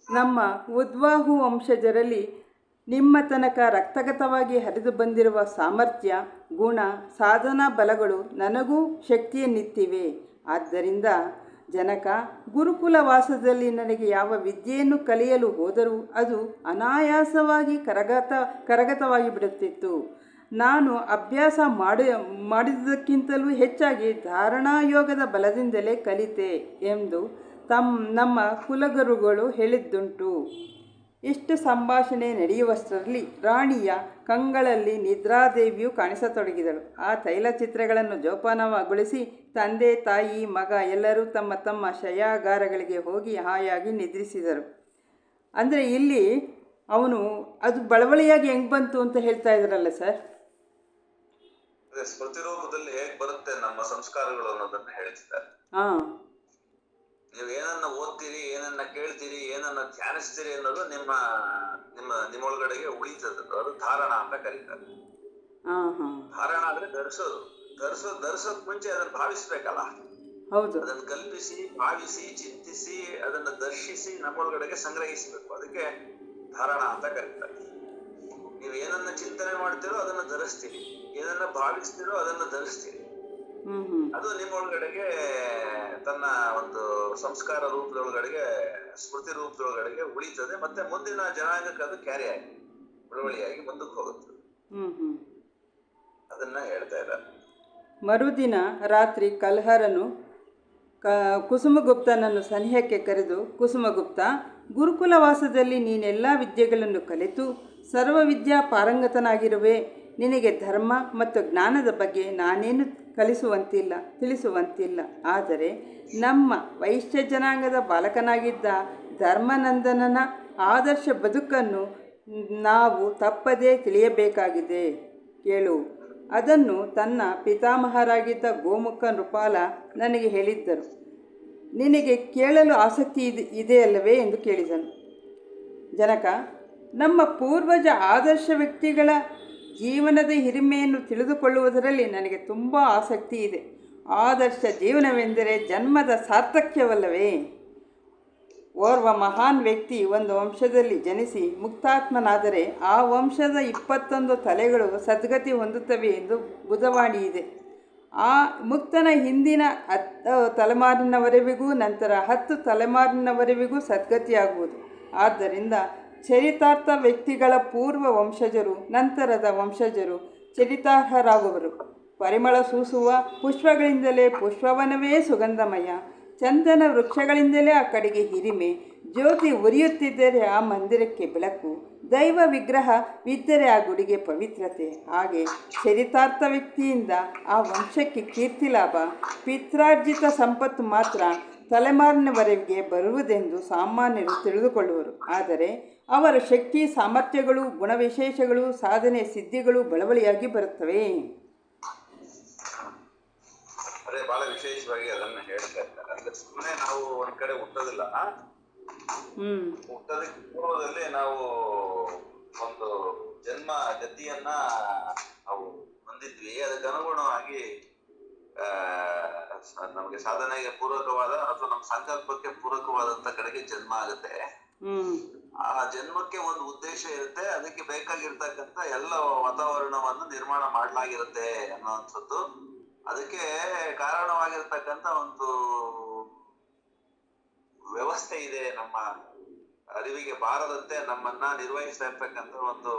ನಮ್ಮ ಉದ್ವಾಹು ವಂಶಜರಲ್ಲಿ ನಿಮ್ಮ ತನಕ ರಕ್ತಗತವಾಗಿ ಹರಿದು ಬಂದಿರುವ ಸಾಮರ್ಥ್ಯ, ಗುಣ, ಸಾಧನಾ ಬಲಗಳು ನನಗೂ ಶಕ್ತಿಯನ್ನಿತ್ತಿವೆ. ಆದ್ದರಿಂದ ಜನಕ, ಗುರುಕುಲ ವಾಸದಲ್ಲಿ ನನಗೆ ಯಾವ ವಿದ್ಯೆಯನ್ನು ಕಲಿಯಲು ಹೋದರೂ ಅದು ಅನಾಯಾಸವಾಗಿ ಕರಗತವಾಗಿ ಬಿಡುತ್ತಿತ್ತು. ನಾನು ಅಭ್ಯಾಸ ಮಾಡಿದುದಕ್ಕಿಂತಲೂ ಹೆಚ್ಚಾಗಿ ಧಾರಣಾಯೋಗದ ಬಲದಿಂದಲೇ ಕಲಿತೆ ಎಂದು ನಮ್ಮ ಕುಲಗುರುಗಳು ಹೇಳಿದ್ದುಂಟು. ಇಷ್ಟು ಸಂಭಾಷಣೆ ನಡೆಯುವಷ್ಟರಲ್ಲಿ ರಾಣಿಯ ಕಂಗಳಲ್ಲಿ ನಿದ್ರಾದೇವಿಯು ಕಾಣಿಸತೊಡಗಿದಳು. ಆ ತೈಲಚಿತ್ರಗಳನ್ನು ಜೋಪಾನಗೊಳಿಸಿ ತಂದೆ, ತಾಯಿ, ಮಗ ಎಲ್ಲರೂ ತಮ್ಮ ತಮ್ಮ ಶಯಾಗಾರಗಳಿಗೆ ಹೋಗಿ ಹಾಯಾಗಿ ನಿದ್ರಿಸಿದರು. ಅಂದರೆ ಇಲ್ಲಿ ಅವನು ಅದು ಬಳವಳಿಯಾಗಿ ಹೆಂಗೆ ಬಂತು ಅಂತ ಹೇಳ್ತಾ ಇದ್ರಲ್ಲ ಸರ್. ಸ್ಮೃತಿ ರೂಪದಲ್ಲಿ ಹೇಗೆ ಬರುತ್ತೆ ನಮ್ಮ ಸಂಸ್ಕಾರಗಳು ಅನ್ನೋದನ್ನ ಹೇಳ್ತಿದ್ದಾರೆ. ನೀವು ಏನನ್ನ ಓದ್ತೀರಿ, ಏನನ್ನ ಕೇಳ್ತೀರಿ, ಏನನ್ನ ಧ್ಯಾನಿಸ್ತೀರಿ ಅನ್ನೋದು ನಿಮ್ಮೊಳಗಡೆಗೆ ಉಳಿತದ. ಅದು ಧಾರಣ ಅಂತ ಕರೀತಾರೆ. ಧಾರಣ ಅಂದ್ರೆ ಧರಿಸೋದ್ ಮುಂಚೆ ಅದನ್ನ ಭಾವಿಸ್ಬೇಕಲ್ಲ. ಹೌದು. ಅದನ್ನ ಕಲ್ಪಿಸಿ, ಭಾವಿಸಿ, ಚಿಂತಿಸಿ, ಅದನ್ನ ದರ್ಶಿಸಿ ನಮ್ಮೊಳಗಡೆಗೆ ಸಂಗ್ರಹಿಸಬೇಕು. ಅದಕ್ಕೆ ಧಾರಣ ಅಂತ ಕರೀತಾರೆ. ನೀವು ಏನನ್ನ ಚಿಂತನೆ ಮಾಡ್ತೀರೋ ಅದನ್ನ ಧರಿಸ್ತೀರಿ, ಏನನ್ನ ಭಾವಿಸ್ತೀರೋ ಅದನ್ನ ಧರಿಸ್ತೀರಿ. ಅದು ನಿಮ್ಮೊಳಗಡೆಗೆ ತನ್ನ ಒಂದು ಸಂಸ್ಕಾರ ರೂಪದೊಳಗಡೆಗೆ, ಸ್ಮೃತಿ ರೂಪದೊಳಗಡೆಗೆ ಉಳಿತದೆ. ಮತ್ತೆ ಮುಂದಿನ ಜನಾಂಗಕ್ಕೆ ಅದು ಕ್ಯಾರಿ ಆಗಿ ಬಳವಳಿಯಾಗಿ ಮುಂದಕ್ಕೆ ಹೋಗುತ್ತೆ. ಅದನ್ನ ಹೇಳ್ತಾ ಇದ್ದಾರೆ. ಮರುದಿನ ರಾತ್ರಿ ಕಲ್ಹರನು ಕುಸುಮಗುಪ್ತನನ್ನು ಸನಿಹಕ್ಕೆ ಕರೆದು, ಕುಸುಮಗುಪ್ತ, ಗುರುಕುಲವಾಸದಲ್ಲಿ ನೀನೆಲ್ಲ ವಿದ್ಯೆಗಳನ್ನು ಕಲಿತು ಸರ್ವವಿದ್ಯಾ ಪಾರಂಗತನಾಗಿರುವೆ. ನಿನಗೆ ಧರ್ಮ ಮತ್ತು ಜ್ಞಾನದ ಬಗ್ಗೆ ನಾನೇನು ತಿಳಿಸುವಂತಿಲ್ಲ. ಆದರೆ ನಮ್ಮ ವೈಶ್ಯ ಜನಾಂಗದ ಬಾಲಕನಾಗಿದ್ದ ಧರ್ಮನಂದನನ ಆದರ್ಶ ಬದುಕನ್ನು ನಾವು ತಪ್ಪದೇ ತಿಳಿಯಬೇಕಾಗಿದೆ. ಕೇಳು. ಅದನ್ನು ತನ್ನ ಪಿತಾಮಹರಾಗಿದ್ದ ಗೋಮುಖ ನೃಪಾಲ ನನಗೆ ಹೇಳಿದ್ದರು. ನಿನಗೆ ಕೇಳಲು ಆಸಕ್ತಿ ಇದೆಯಲ್ಲವೇ ಎಂದು ಕೇಳಿದನು. ಜನಕ, ನಮ್ಮ ಪೂರ್ವಜ ಆದರ್ಶ ವ್ಯಕ್ತಿಗಳ ಜೀವನದ ಹಿರಿಮೆಯನ್ನು ತಿಳಿದುಕೊಳ್ಳುವುದರಲ್ಲಿ ನನಗೆ ತುಂಬ ಆಸಕ್ತಿ ಇದೆ. ಆದರ್ಶ ಜೀವನವೆಂದರೆ ಜನ್ಮದ ಸಾರ್ಥಕ್ಯವಲ್ಲವೇ? ಓರ್ವ ಮಹಾನ್ ವ್ಯಕ್ತಿ ಒಂದು ವಂಶದಲ್ಲಿ ಜನಿಸಿ ಮುಕ್ತಾತ್ಮನಾದರೆ ಆ ವಂಶದ 21 ತಲೆಗಳು ಸದ್ಗತಿ ಹೊಂದುತ್ತವೆ ಎಂದು ಬುಧವಾಣಿ ಇದೆ. ಆ ಮುಕ್ತನ ಹಿಂದಿನ 10 ತಲೆಮಾರಿನವರೆವಿಗೂ ನಂತರ 10 ತಲೆಮಾರಿನವರೆವಿಗೂ ಸದ್ಗತಿಯಾಗುವುದು. ಆದ್ದರಿಂದ ಚರಿತಾರ್ಥ ವ್ಯಕ್ತಿಗಳ ಪೂರ್ವ ವಂಶಜರು ನಂತರದ ವಂಶಜರು ಚರಿತಾರ್ಹರಾಗುವರು. ಪರಿಮಳ ಸೂಸುವ ಪುಷ್ಪಗಳಿಂದಲೇ ಪುಷ್ಪವನವೇ ಸುಗಂಧಮಯ, ಚಂದನ ವೃಕ್ಷಗಳಿಂದಲೇ ಆ ಕಡೆಗೆ ಹಿರಿಮೆ, ಜ್ಯೋತಿ ಉರಿಯುತ್ತಿದ್ದರೆ ಆ ಮಂದಿರಕ್ಕೆ ಬೆಳಕು, ದೈವ ವಿಗ್ರಹವಿದ್ದರೆ ಆ ಗುಡಿಗೆ ಪವಿತ್ರತೆ. ಹಾಗೆ ಚರಿತಾರ್ಥ ವ್ಯಕ್ತಿಯಿಂದ ಆ ವಂಶಕ್ಕೆ ಕೀರ್ತಿ ಲಾಭ, ಪಿತ್ರಾರ್ಜಿತ ಸಂಪತ್ತು ಮಾತ್ರ ತಲೆಮಾರಿನವರೆಗೆ ಬರುವುದೆಂದು ಸಾಮಾನ್ಯರು ತಿಳಿದುಕೊಳ್ಳುವರು. ಆದರೆ ಅವರ ಶಕ್ತಿ ಸಾಮರ್ಥ್ಯಗಳು ಗುಣವಿಶೇಷಗಳು ಸಾಧನೆ ಸಿದ್ಧಿಗಳು ಬಳವಳಿಯಾಗಿ ಬರುತ್ತವೆ. ಅದೇ ಬಹಳ ವಿಶೇಷವಾಗಿ ಅದನ್ನ ಹೇಳ್ತಾ ಇದ್ದಾರೆ. ಅಂದ್ರೆ ಸುಮ್ಮನೆ ನಾವು ಒಂದ್ ಕಡೆ ಹುಟ್ಟೋದಿಲ್ಲ, ಹುಟ್ಟೋದಕ್ಕೆ ಪೂರ್ವದಲ್ಲಿ ನಾವು ಒಂದು ಜನ್ಮ ಗತಿಯನ್ನ ನಾವು ಹೊಂದಿದ್ವಿ. ಅದಕ್ಕೆ ಅನುಗುಣವಾಗಿ ನಮಗೆ ಸಾಧನೆಗೆ ಪೂರಕವಾದ ಅಥವಾ ನಮ್ಮ ಸಂಕಲ್ಪಕ್ಕೆ ಪೂರಕವಾದಂತ ಕಡೆಗೆ ಜನ್ಮ ಆಗುತ್ತೆ. ಆ ಜನ್ಮಕ್ಕೆ ಒಂದು ಉದ್ದೇಶ ಇರುತ್ತೆ, ಅದಕ್ಕೆ ಬೇಕಾಗಿರ್ತಕ್ಕಂಥ ಎಲ್ಲ ವಾತಾವರಣವನ್ನು ನಿರ್ಮಾಣ ಮಾಡಲಾಗಿರುತ್ತೆ ಅನ್ನುವಂಥದ್ದು. ಅದಕ್ಕೆ ಕಾರಣವಾಗಿರ್ತಕ್ಕಂಥ ಒಂದು ವ್ಯವಸ್ಥೆ ಇದೆ, ನಮ್ಮ ಅರಿವಿಗೆ ಬಾರದಂತೆ ನಮ್ಮನ್ನ ನಿರ್ವಹಿಸ್ತಾ ಇರ್ತಕ್ಕಂಥ ಒಂದು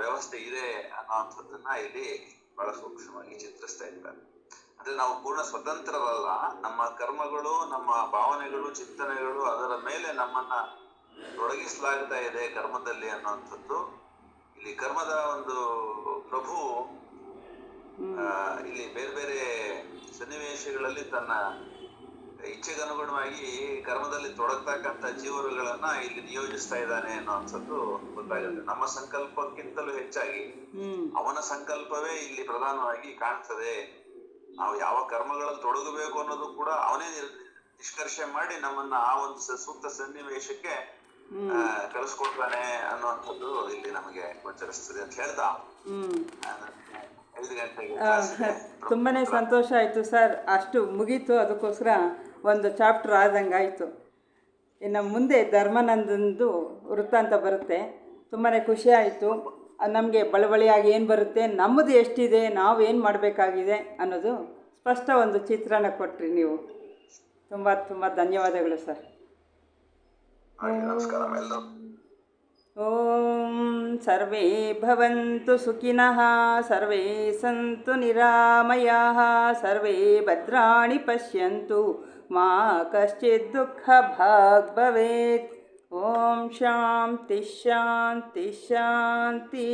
ವ್ಯವಸ್ಥೆ ಇದೆ ಅನ್ನೋಂಥದ್ದನ್ನ ಇಲ್ಲಿ ಬಹಳ ಸೂಕ್ಷ್ಮವಾಗಿ ಚಿತ್ರಿಸ್ತಾ ಇದ್ದಾರೆ. ಅಂದ್ರೆ ನಾವು ಪೂರ್ಣ ಸ್ವತಂತ್ರರಲ್ಲ, ನಮ್ಮ ಕರ್ಮಗಳು, ನಮ್ಮ ಭಾವನೆಗಳು, ಚಿಂತನೆಗಳು ಅದರ ಮೇಲೆ ನಮ್ಮನ್ನ ತೊಡಗಿಸಲಾಗ್ತಾ ಇದೆ ಕರ್ಮದಲ್ಲಿ ಅನ್ನುವಂಥದ್ದು. ಇಲ್ಲಿ ಕರ್ಮದ ಒಂದು ಪ್ರಭು ಇಲ್ಲಿ ಬೇರೆ ಬೇರೆ ಸನ್ನಿವೇಶಗಳಲ್ಲಿ ತನ್ನ ಇಚ್ಛೆಗನುಗುಣವಾಗಿ ಕರ್ಮದಲ್ಲಿ ತೊಡಗ್ತಕ್ಕಂಥ ಜೀವರುಗಳನ್ನ ಇಲ್ಲಿ ನಿಯೋಜಿಸ್ತಾ ಇದ್ದಾನೆ ಅನ್ನೋಂಥದ್ದು ಗೊತ್ತಾಗುತ್ತೆ. ನಮ್ಮ ಸಂಕಲ್ಪಕ್ಕಿಂತಲೂ ಹೆಚ್ಚಾಗಿ ಅವನ ಸಂಕಲ್ಪವೇ ಇಲ್ಲಿ ಪ್ರಧಾನವಾಗಿ ಕಾಣ್ತದೆ. ನಾವು ಯಾವ ಕರ್ಮಗಳಲ್ಲಿ ತೊಡಗಬೇಕು ಅನ್ನೋದು ಕೂಡ ಅವನೇ ನಿಷ್ಕರ್ಷೆ ಮಾಡಿ ನಮ್ಮನ್ನ ಆ ಒಂದು ಸೂಕ್ತ ಸನ್ನಿವೇಶಕ್ಕೆ ಕಳಿಸ್ಕೊಡ್ತಾನೆ ಅನ್ನುವಂಥದ್ದು ಇಲ್ಲಿ ನಮಗೆ ಗೋಚರಿಸ್ತದೆ ಅಂತ ಹೇಳ್ತಾ ತುಂಬನೇ ಸಂತೋಷ ಆಯಿತು ಸರ್. ಅಷ್ಟು ಮುಗೀತು, ಅದಕ್ಕೋಸ್ಕರ ಒಂದು ಚಾಪ್ಟರ್ ಆದಂಗೆ ಆಯಿತು. ಇನ್ನು ಮುಂದೆ ಧರ್ಮಾನಂದಂದು ವೃತ್ತಾಂತ ಬರುತ್ತೆ. ತುಂಬಾ ಖುಷಿ ಆಯಿತು. ನಮಗೆ ಬಳವಳಿಯಾಗಿ ಏನು ಬರುತ್ತೆ, ನಮ್ಮದು ಎಷ್ಟಿದೆ, ನಾವು ಏನು ಮಾಡಬೇಕಾಗಿದೆ ಅನ್ನೋದು ಸ್ಪಷ್ಟ ಒಂದು ಚಿತ್ರಣ ಕೊಟ್ರಿ ನೀವು. ತುಂಬ ತುಂಬ ಧನ್ಯವಾದಗಳು ಸರ್. ಓಂ ಸರ್ವೇ ಭವಂತು ಸುಖಿನಃ, ಸರ್ವೇ ಸಂತು ನಿರಾಮಯಾಃ, ಸರ್ವೇ ಭದ್ರಾಣಿ ಪಶ್ಯಂತು, ಮಾ ಕಶ್ಚಿತ್ ದುಃಖ ಭಾಗ್ ಭವೇತ್. ಓಂ ಶಾಂತಿ ಶಾಂತಿ ಶಾಂತಿ.